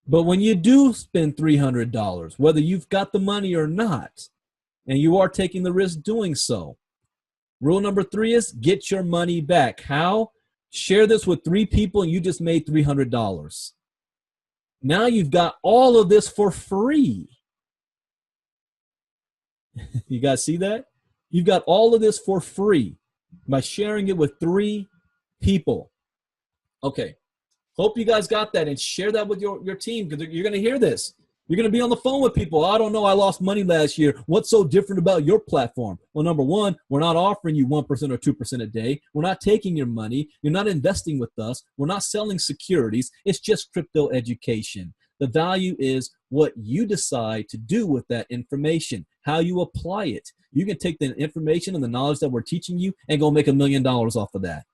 But when you do spend $300, whether you've got the money or not, and you are taking the risk doing so, rule number three is get your money back. How? Share this with 3 people and you just made $300. Now you've got all of this for free. You guys see that? You've got all of this for free by sharing it with 3 people. Okay. Hope you guys got that and share that with your team because you're going to hear this. You're going to be on the phone with people. I don't know. I lost money last year. What's so different about your platform? Well, number one, we're not offering you 1% or 2% a day. We're not taking your money. You're not investing with us. We're not selling securities. It's just crypto education. The value is what you decide to do with that information, how you apply it. You can take the information and the knowledge that we're teaching you and go make $1 million off of that.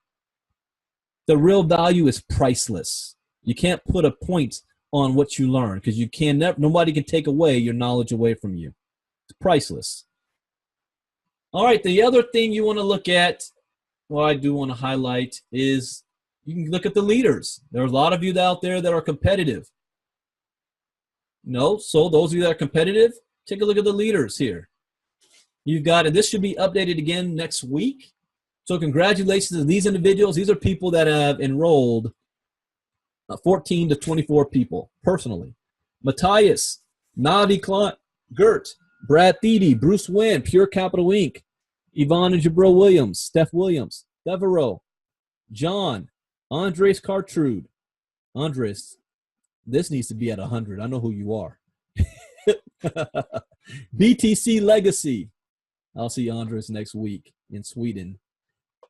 The real value is priceless. You can't put a point on what you learn because you can never, nobody can take away your knowledge away from you. It's priceless. All right, the other thing you want to look at, what I do want to highlight is you can look at the leaders. There are a lot of you out there that are competitive. No, so those of you that are competitive, take a look at the leaders here. You've got, and this should be updated again next week. So congratulations to these individuals. These are people that have enrolled 14 to 24 people personally. Matthias, Navi Clint, Gert, Brad Thede, Bruce Wynn, Pure Capital Inc., Yvonne and Jabril Williams, Steph Williams, Devereaux, John, Andres Cartrude. Andres, this needs to be at 100. I know who you are. BTC Legacy. I'll see Andres next week in Sweden.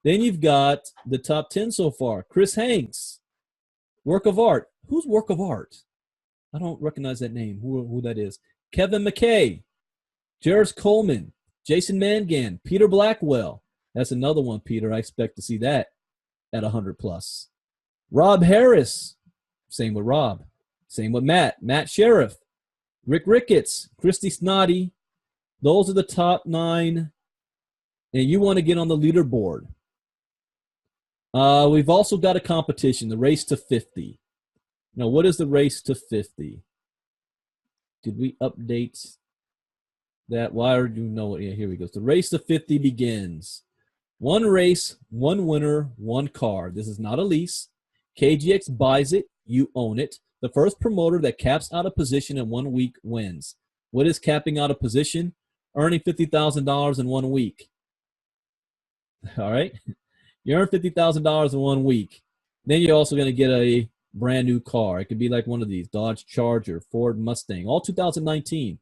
Then you've got the top 10 so far. Chris Hanks, Work of Art. Who's Work of Art? I don't recognize that name, who that is. Kevin McKay, Jairus Coleman, Jason Mangan, Peter Blackwell. That's another one, Peter. I expect to see that at 100 plus. Rob Harris. Same with Rob. Same with Matt. Matt Sheriff. Rick Ricketts. Christy Snoddy. Those are the top 9. And you want to get on the leaderboard. We've also got a competition, the Race to 50. Now, what is the Race to 50? Did we update that? Why do you know it? Yeah, here we go. The Race to 50 begins. 1 race, 1 winner, 1 car. This is not a lease. KGX buys it. You own it. The first promoter that caps out a position in 1 week wins. What is capping out a position? Earning $50,000 in 1 week. All right? You earn $50,000 in 1 week. Then you're also going to get a brand new car. It could be like one of these, Dodge Charger, Ford Mustang, all 2019.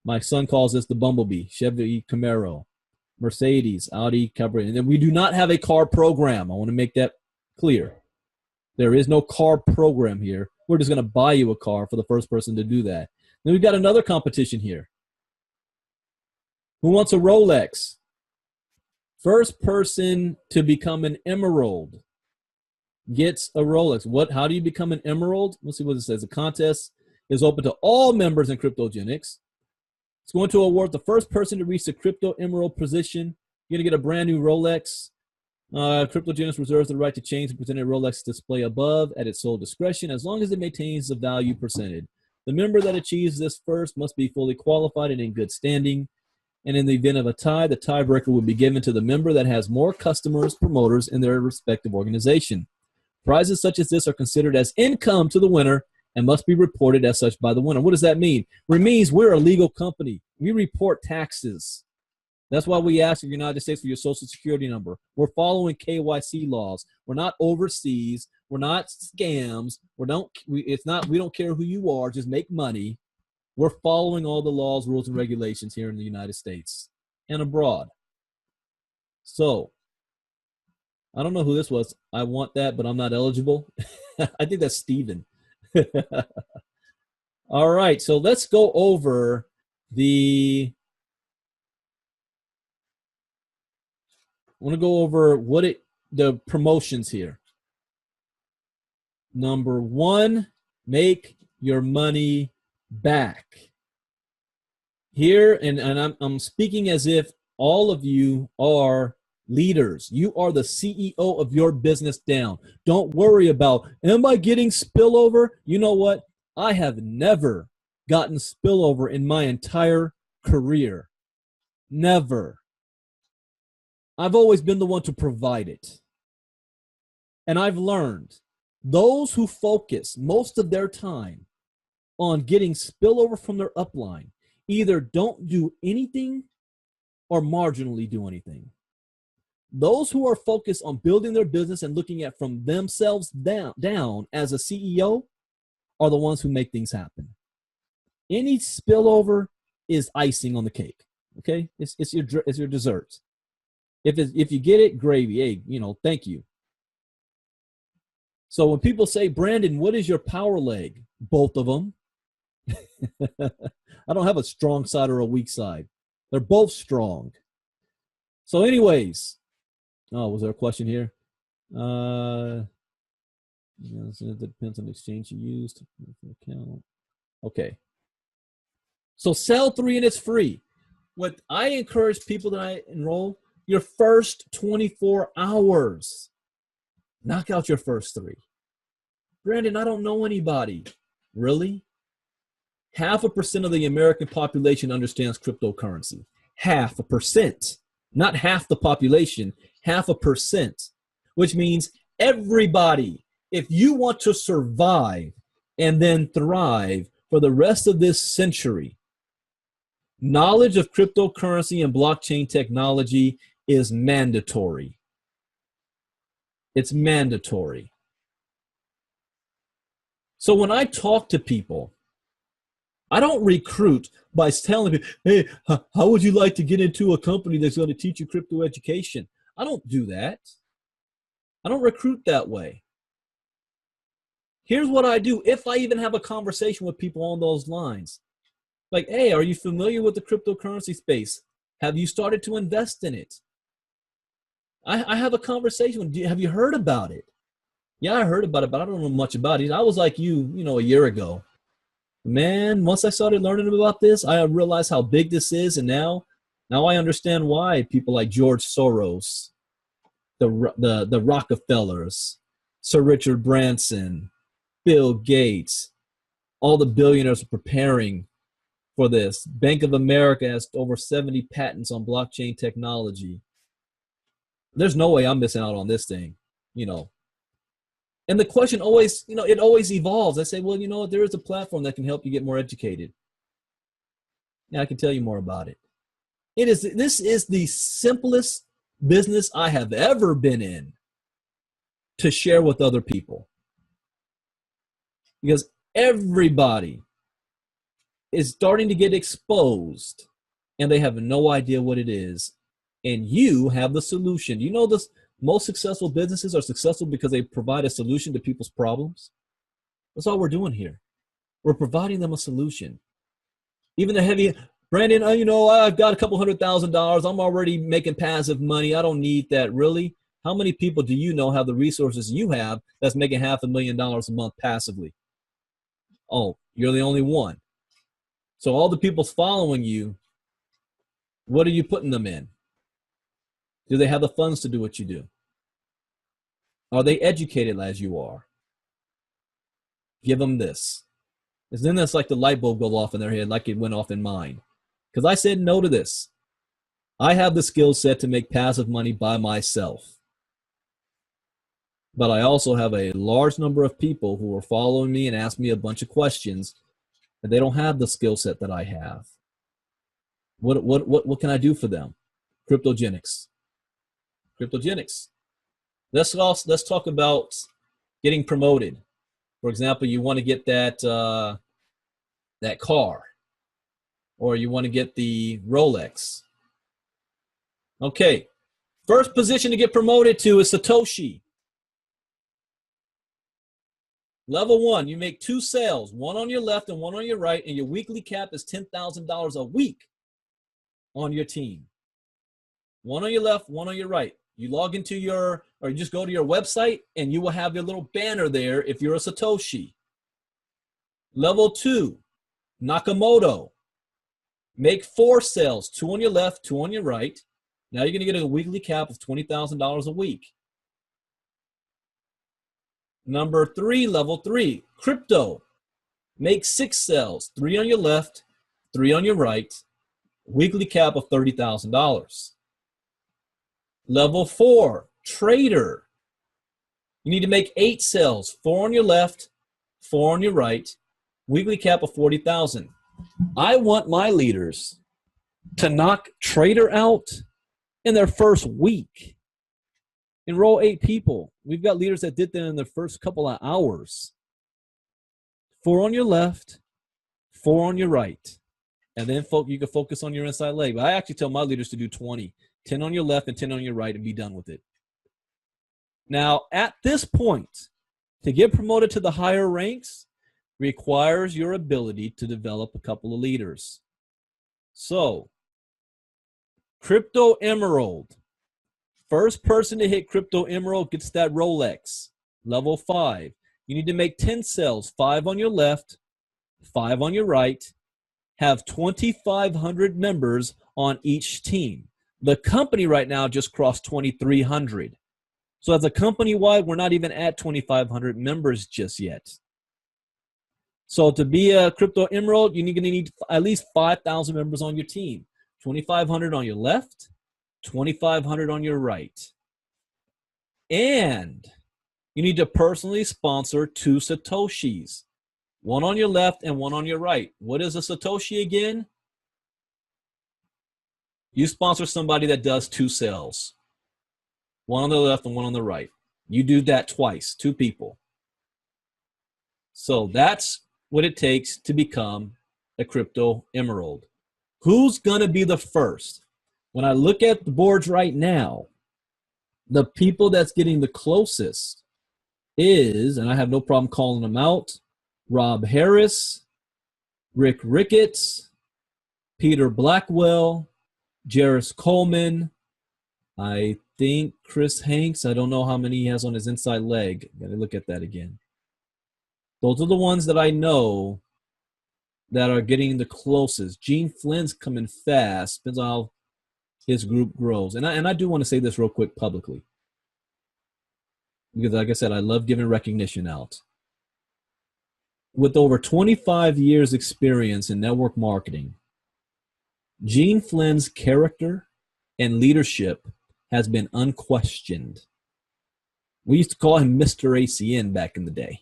My son calls this the Bumblebee, Chevy Camaro, Mercedes, Audi, Cabrera. And then we do not have a car program. I want to make that clear. There is no car program here. We're just going to buy you a car for the first person to do that. Then we've got another competition here. Who wants a Rolex? First person to become an emerald gets a Rolex. How do you become an emerald? Let's see what it says. The contest is open to all members in Kryptogenex. It's going to award the first person to reach the crypto emerald position. You're going to get a brand new Rolex. Kryptogenex reserves the right to change the presented Rolex display above at its sole discretion as long as it maintains the value presented. The member that achieves this first must be fully qualified and in good standing. And in the event of a tie, the tiebreaker will be given to the member that has more customers, promoters in their respective organization. Prizes such as this are considered as income to the winner and must be reported as such by the winner. What does that mean? It means we're a legal company. We report taxes. That's why we ask the United States for your social security number. We're following KYC laws. We're not overseas. We're not scams. We don't care who you are. Just make money. We're following all the laws, rules, and regulations here in the United States and abroad. So, I don't know who this was. I want that, but I'm not eligible. I think that's Steven. All right, so let's go over I want to go over the promotions here. Number one, make your money back. Here, and I'm speaking as if all of you are leaders. You are the CEO of your business down. Don't worry about, am I getting spillover? You know what? I have never gotten spillover in my entire career. Never. I've always been the one to provide it. And I've learned those who focus most of their time on getting spillover from their upline either don't do anything or marginally do anything. Those who are focused on building their business and looking at from themselves down as a CEO are the ones who make things happen. Any spillover is icing on the cake. Okay, it's your dessert. If you get it, gravy. Hey, thank you. So when people say, Brandon, what is your power leg? Both of them. I don't have a strong side or a weak side. They're both strong. So anyways, was there a question here? It depends on the exchange you used. Okay. So sell 3 and it's free. What I encourage people that I enroll, your first 24 hours. Knock out your first 3. Brandon, I don't know anybody. Really? 0.5% of the American population understands cryptocurrency. 0.5%. Not half the population, 0.5%. Which means everybody, if you want to survive and then thrive for the rest of this century, knowledge of cryptocurrency and blockchain technology is mandatory. It's mandatory. So when I talk to people, I don't recruit by telling people, hey, how would you like to get into a company that's going to teach you crypto education? I don't do that. I don't recruit that way. Here's what I do if I even have a conversation with people on those lines. Like, hey, are you familiar with the cryptocurrency space? Have you started to invest in it? I have a conversation. Have you heard about it? Yeah, I heard about it, but I don't know much about it. I was like you, a year ago. Man, once I started learning about this, I realized how big this is, and now I understand why people like George Soros, the Rockefellers, Sir Richard Branson, Bill Gates, all the billionaires are preparing for this. Bank of America has over 70 patents on blockchain technology. There's no way I'm missing out on this thing, And the question always, it always evolves. I say, well, there is a platform that can help you get more educated. Yeah, I can tell you more about it. This is the simplest business I have ever been in to share with other people. Because everybody is starting to get exposed and they have no idea what it is. And you have the solution. Most successful businesses are successful because they provide a solution to people's problems. That's all we're doing here. We're providing them a solution. Even the heavy, Brandon, I've got a couple $100,000. I'm already making passive money. I don't need that. Really? How many people do you know have the resources you have that's making $500,000 a month passively? Oh, you're the only one. So all the people following you, what are you putting them in? Do they have the funds to do what you do? Are they educated as you are? Give them this. Because then that's like the light bulb go off in their head like it went off in mine. Because I said no to this. I have the skill set to make passive money by myself. But I also have a large number of people who are following me and ask me a bunch of questions, and they don't have the skill set that I have. What can I do for them? Kryptogenex. Kryptogenex. Let's talk about getting promoted. For example, you want to get that car, or you want to get the Rolex. Okay, first position to get promoted to is Satoshi. Level 1, you make 2 sales, one on your left and one on your right, and your weekly cap is $10,000 a week on your team. One on your left, one on your right. You log into or you just go to your website, and you will have your little banner there if you're a Satoshi. Level 2, Nakamoto. Make 4 sales, 2 on your left, 2 on your right. Now you're going to get a weekly cap of $20,000 a week. Number 3, level 3, crypto. Make 6 sales, 3 on your left, 3 on your right. Weekly cap of $30,000. Level 4, trader. You need to make 8 sales, 4 on your left, 4 on your right. Weekly cap of $40,000. I want my leaders to knock trader out in their first week. Enroll 8 people. We've got leaders that did that in the first couple of hours. 4 on your left, 4 on your right. And then you can focus on your inside leg. But I actually tell my leaders to do 20. 10 on your left and 10 on your right, and be done with it. Now, at this point, to get promoted to the higher ranks requires your ability to develop a couple of leaders. So, Crypto Emerald. First person to hit Crypto Emerald gets that Rolex. Level 5. You need to make 10 sales, 5 on your left, 5 on your right. Have 2,500 members on each team. The company right now just crossed 2,300. So as a company-wide, we're not even at 2,500 members just yet. So to be a Crypto Emerald, you're going to need at least 5,000 members on your team. 2,500 on your left, 2,500 on your right. And you need to personally sponsor 2 Satoshis. One on your left and one on your right. What is a Satoshi again? You sponsor somebody that does 2 sales. One on the left and one on the right. You do that twice, 2 people. So that's what it takes to become a Crypto Emerald. Who's going to be the first? When I look at the boards right now, the people that's getting the closest is, and I have no problem calling them out, Rob Harris, Rick Ricketts, Peter Blackwell, Jarris Coleman, I think Chris Hanks. I don't know how many he has on his inside leg. Got to look at that again. Those are the ones that I know that are getting the closest. Gene Flynn's coming fast. Depends on how his group grows. And I do want to say this real quick publicly. Because like I said, I love giving recognition out. With over 25 years experience in network marketing, Gene Flynn's character and leadership has been unquestioned. We used to call him Mr. ACN back in the day.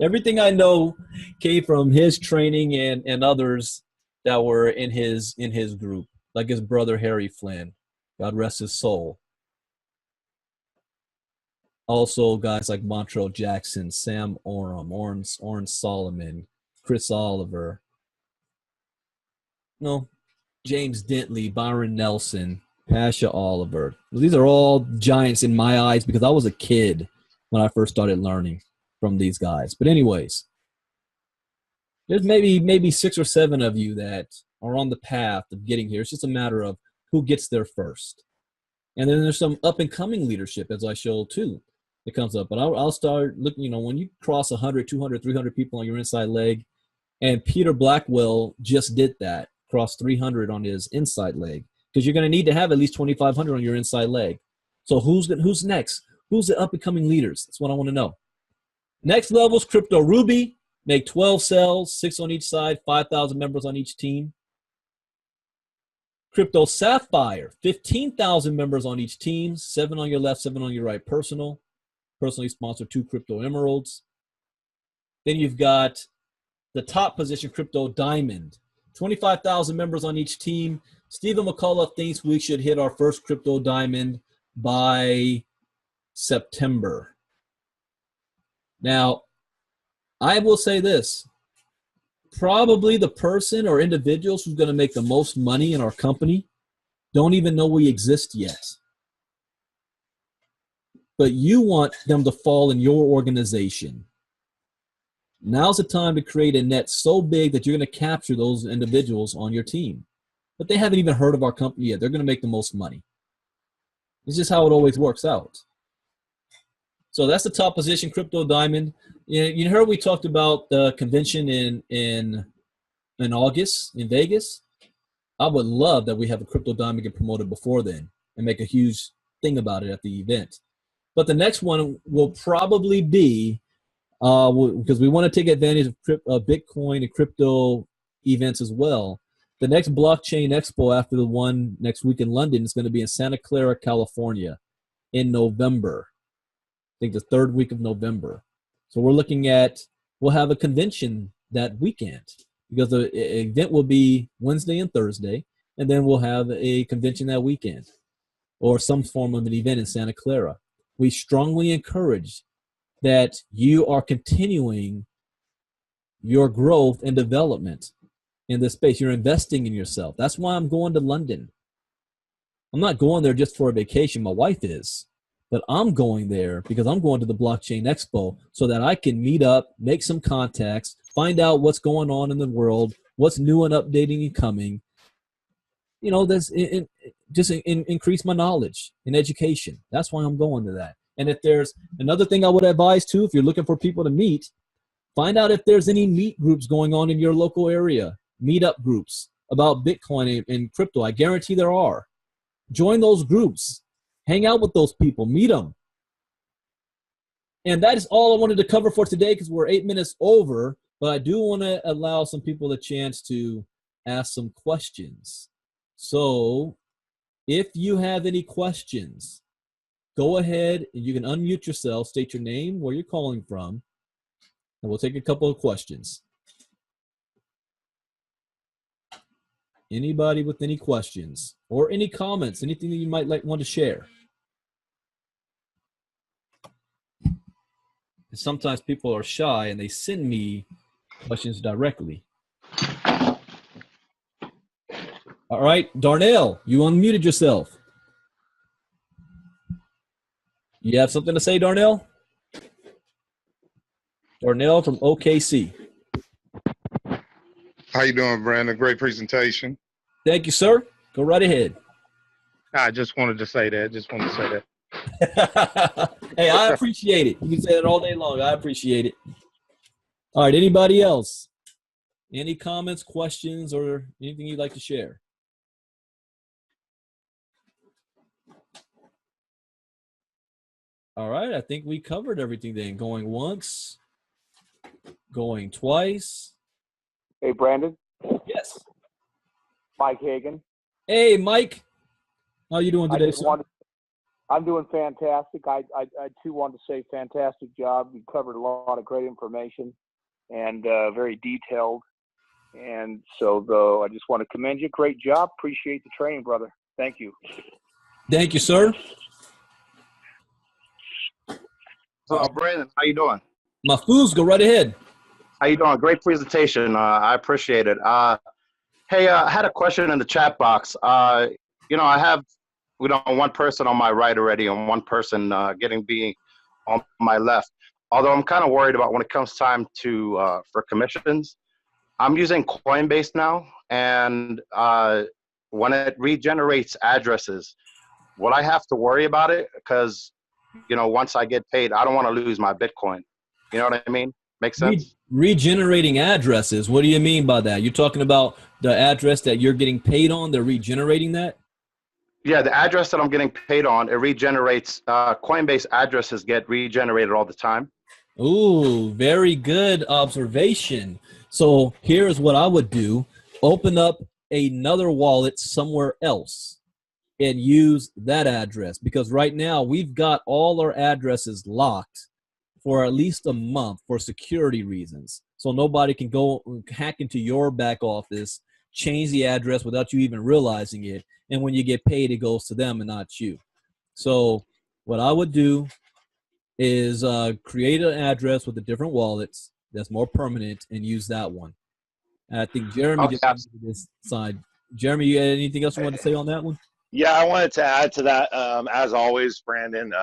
Everything I know came from his training and others that were in his group, like his brother Harry Flynn. God rest his soul. Also, guys like Montrell Jackson, Sam Oram, Oren Solomon, Chris Oliver, James Dentley, Byron Nelson, Pasha Oliver. These are all giants in my eyes because I was a kid when I first started learning from these guys. But anyways, There's maybe 6 or 7 of you that are on the path of getting here. It's just a matter of who gets there first. And then there's some up and coming leadership, as I showed too, that comes up. But I'll start looking, when you cross 100, 200, 300 people on your inside leg, and Peter Blackwell just did that, crossed 300 on his inside leg, because you're going to need to have at least 2,500 on your inside leg. So who's next? Who's the up and coming leaders? That's what I want to know. Next level is Crypto Ruby. Make 12 cells, 6 on each side, 5,000 members on each team. Crypto Sapphire, 15,000 members on each team, 7 on your left, 7 on your right, personally sponsored 2 Crypto Emeralds. Then you've got the top position, Crypto Diamond, 25,000 members on each team. Stephen McCullough thinks we should hit our first Crypto Diamond by September. Now, I will say this. Probably the person or individuals who's going to make the most money in our company don't even know we exist yet. But you want them to fall in your organization. Now's the time to create a net so big that you're going to capture those individuals on your team. But they haven't even heard of our company yet. They're going to make the most money. It's just how it always works out. So that's the top position, Crypto Diamond. You heard we talked about the convention in August in Vegas. I would love that we have a Crypto Diamond get promoted before then and make a huge thing about it at the event. But the next one will probably be, because we want to take advantage of Bitcoin and crypto events as well. The next blockchain expo after the one next week in London is going to be in Santa Clara, California in November. I think the 3rd week of November. So we're looking at, we'll have a convention that weekend because the event will be Wednesday and Thursday, and then we'll have a convention that weekend or some form of an event in Santa Clara. We strongly encourage that you are continuing your growth and development in this space. You're investing in yourself. That's why I'm going to London. I'm not going there just for a vacation. My wife is. But I'm going there because I'm going to the Blockchain Expo so that I can meet up, make some contacts, find out what's going on in the world, what's new and updating and coming. Increase my knowledge and education. That's why I'm going to that. And if there's another thing I would advise too, if you're looking for people to meet, find out if there's any meet groups going on in your local area, meetup groups about Bitcoin and crypto. I guarantee there are. Join those groups. Hang out with those people. Meet them. And that is all I wanted to cover for today because we're 8 minutes over. But I do want to allow some people a chance to ask some questions. So if you have any questions, go ahead and you can unmute yourself, state your name, where you're calling from, and we'll take a couple of questions. Anybody with any questions or any comments, anything that you might want to share? And sometimes people are shy and they send me questions directly. All right, Darnell, you unmuted yourself. You have something to say, Darnell? Darnell from OKC. How you doing, Brandon? Great presentation. Thank you, sir. Go right ahead. I just wanted to say that. Hey, I appreciate it. You can say that all day long. I appreciate it. All right, anybody else? Any comments, questions, or anything you'd like to share? All right, I think we covered everything then. Going once, going twice. Hey, Brandon. Yes. Mike Hagan. Hey, Mike. How you doing today, sir? I'm doing fantastic. I too want to say fantastic job. You covered a lot of great information and very detailed. And so, though, I just want to commend you. Great job. Appreciate the training, brother. Thank you. Thank you, sir. Brandon, how you doing? Mahfouz, go right ahead. How you doing? Great presentation. I appreciate it. Hey, I had a question in the chat box. I have, one person on my right already and one person being on my left. Although I'm kind of worried about when it comes time to for commissions. I'm using Coinbase now, and when it regenerates addresses, will I have to worry about it? Because, once I get paid, I don't want to lose my Bitcoin. You know what I mean? Make sense? Regenerating addresses. What do you mean by that? You're talking about the address that you're getting paid on. They're regenerating that? Yeah, the address that I'm getting paid on, it regenerates. Coinbase addresses get regenerated all the time. Ooh, very good observation. So here's what I would do. Open up another wallet somewhere else and use that address, because right now we've got all our addresses locked for at least a month for security reasons. So nobody can go hack into your back office, change the address without you even realizing it. And when you get paid, it goes to them and not you. So what I would do is create an address with the different wallets that's more permanent and use that one. And I think Jeremy Okay. just this side. Jeremy, you had anything else you wanted to say on that one? Yeah, I wanted to add to that. As always, Brandon,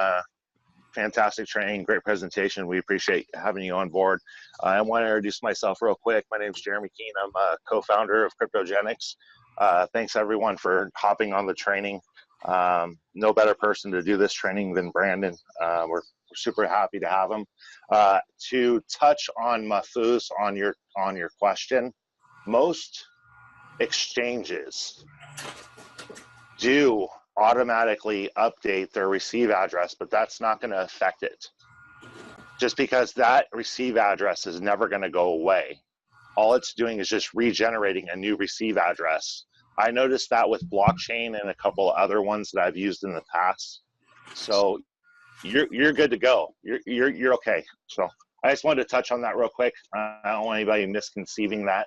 fantastic training, great presentation. We appreciate having you on board. I want to introduce myself real quick. My name is Jeremy Keene. I'm a co-founder of Kryptogenex. Thanks everyone for hopping on the training. No better person to do this training than Brandon. We're super happy to have him. To touch on Mahfouz on your question, most exchanges do automatically update their receive address, but that's not going to affect it. Just because that receive address is never going to go away. All it's doing is just regenerating a new receive address. I noticed that with blockchain and a couple other ones that I've used in the past. So you're good to go. You're okay. So I just wanted to touch on that real quick. I don't want anybody misconceiving that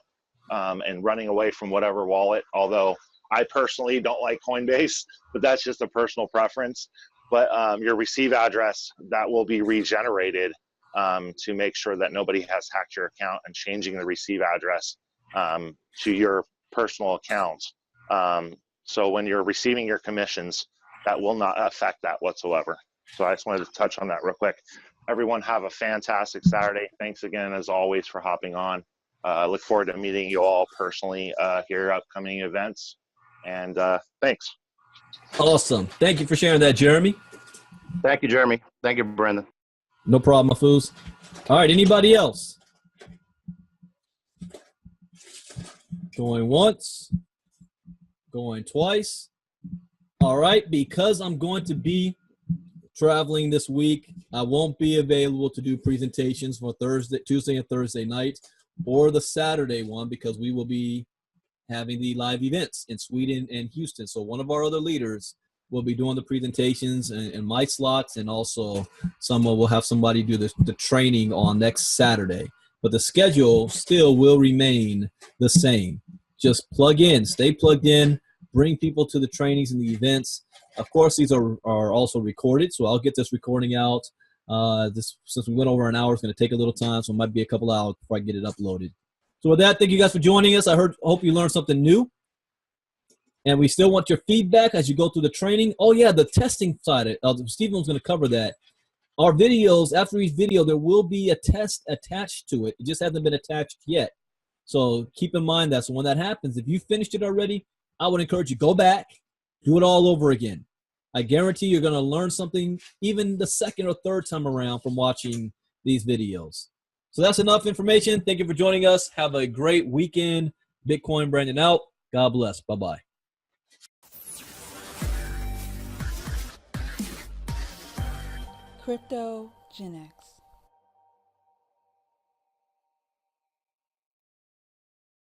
and running away from whatever wallet, although I personally don't like Coinbase, but that's just a personal preference. But your receive address, that will be regenerated to make sure that nobody has hacked your account, and changing the receive address to your personal account. So when you're receiving your commissions, that will not affect that whatsoever. So I just wanted to touch on that real quick. Everyone have a fantastic Saturday. Thanks again, as always, for hopping on. I look forward to meeting you all personally here at upcoming events. And thanks. Awesome. Thank you for sharing that, Jeremy. Thank you, Jeremy. Thank you, Brandon. No problem, Mahfouz. All right, anybody else? Going once, going twice. All right, because I'm going to be traveling this week, I won't be available to do presentations for Tuesday and Thursday night, or the Saturday one, because we will be having the live events in Sweden and Houston. So one of our other leaders will be doing the presentations in my slots, and also we'll have somebody do the training on next Saturday. But the schedule still will remain the same. Just plug in, stay plugged in, bring people to the trainings and the events. Of course, these are also recorded, so I'll get this recording out. Since we went over an hour, it's going to take a little time, so it might be a couple hours before I get it uploaded. So with that, thank you guys for joining us. I hope you learned something new. And we still want your feedback as you go through the training. Oh, yeah, the testing side. Stephen was going to cover that. Our videos, after each video, there will be a test attached to it. It just hasn't been attached yet. So keep in mind that. So when that happens, if you finished it already, I would encourage you, go back, do it all over again. I guarantee you're going to learn something even the second or third time around from watching these videos. So that's enough information. Thank you for joining us. Have a great weekend. Bitcoin Brandon out. God bless. Bye-bye. Kryptogenex.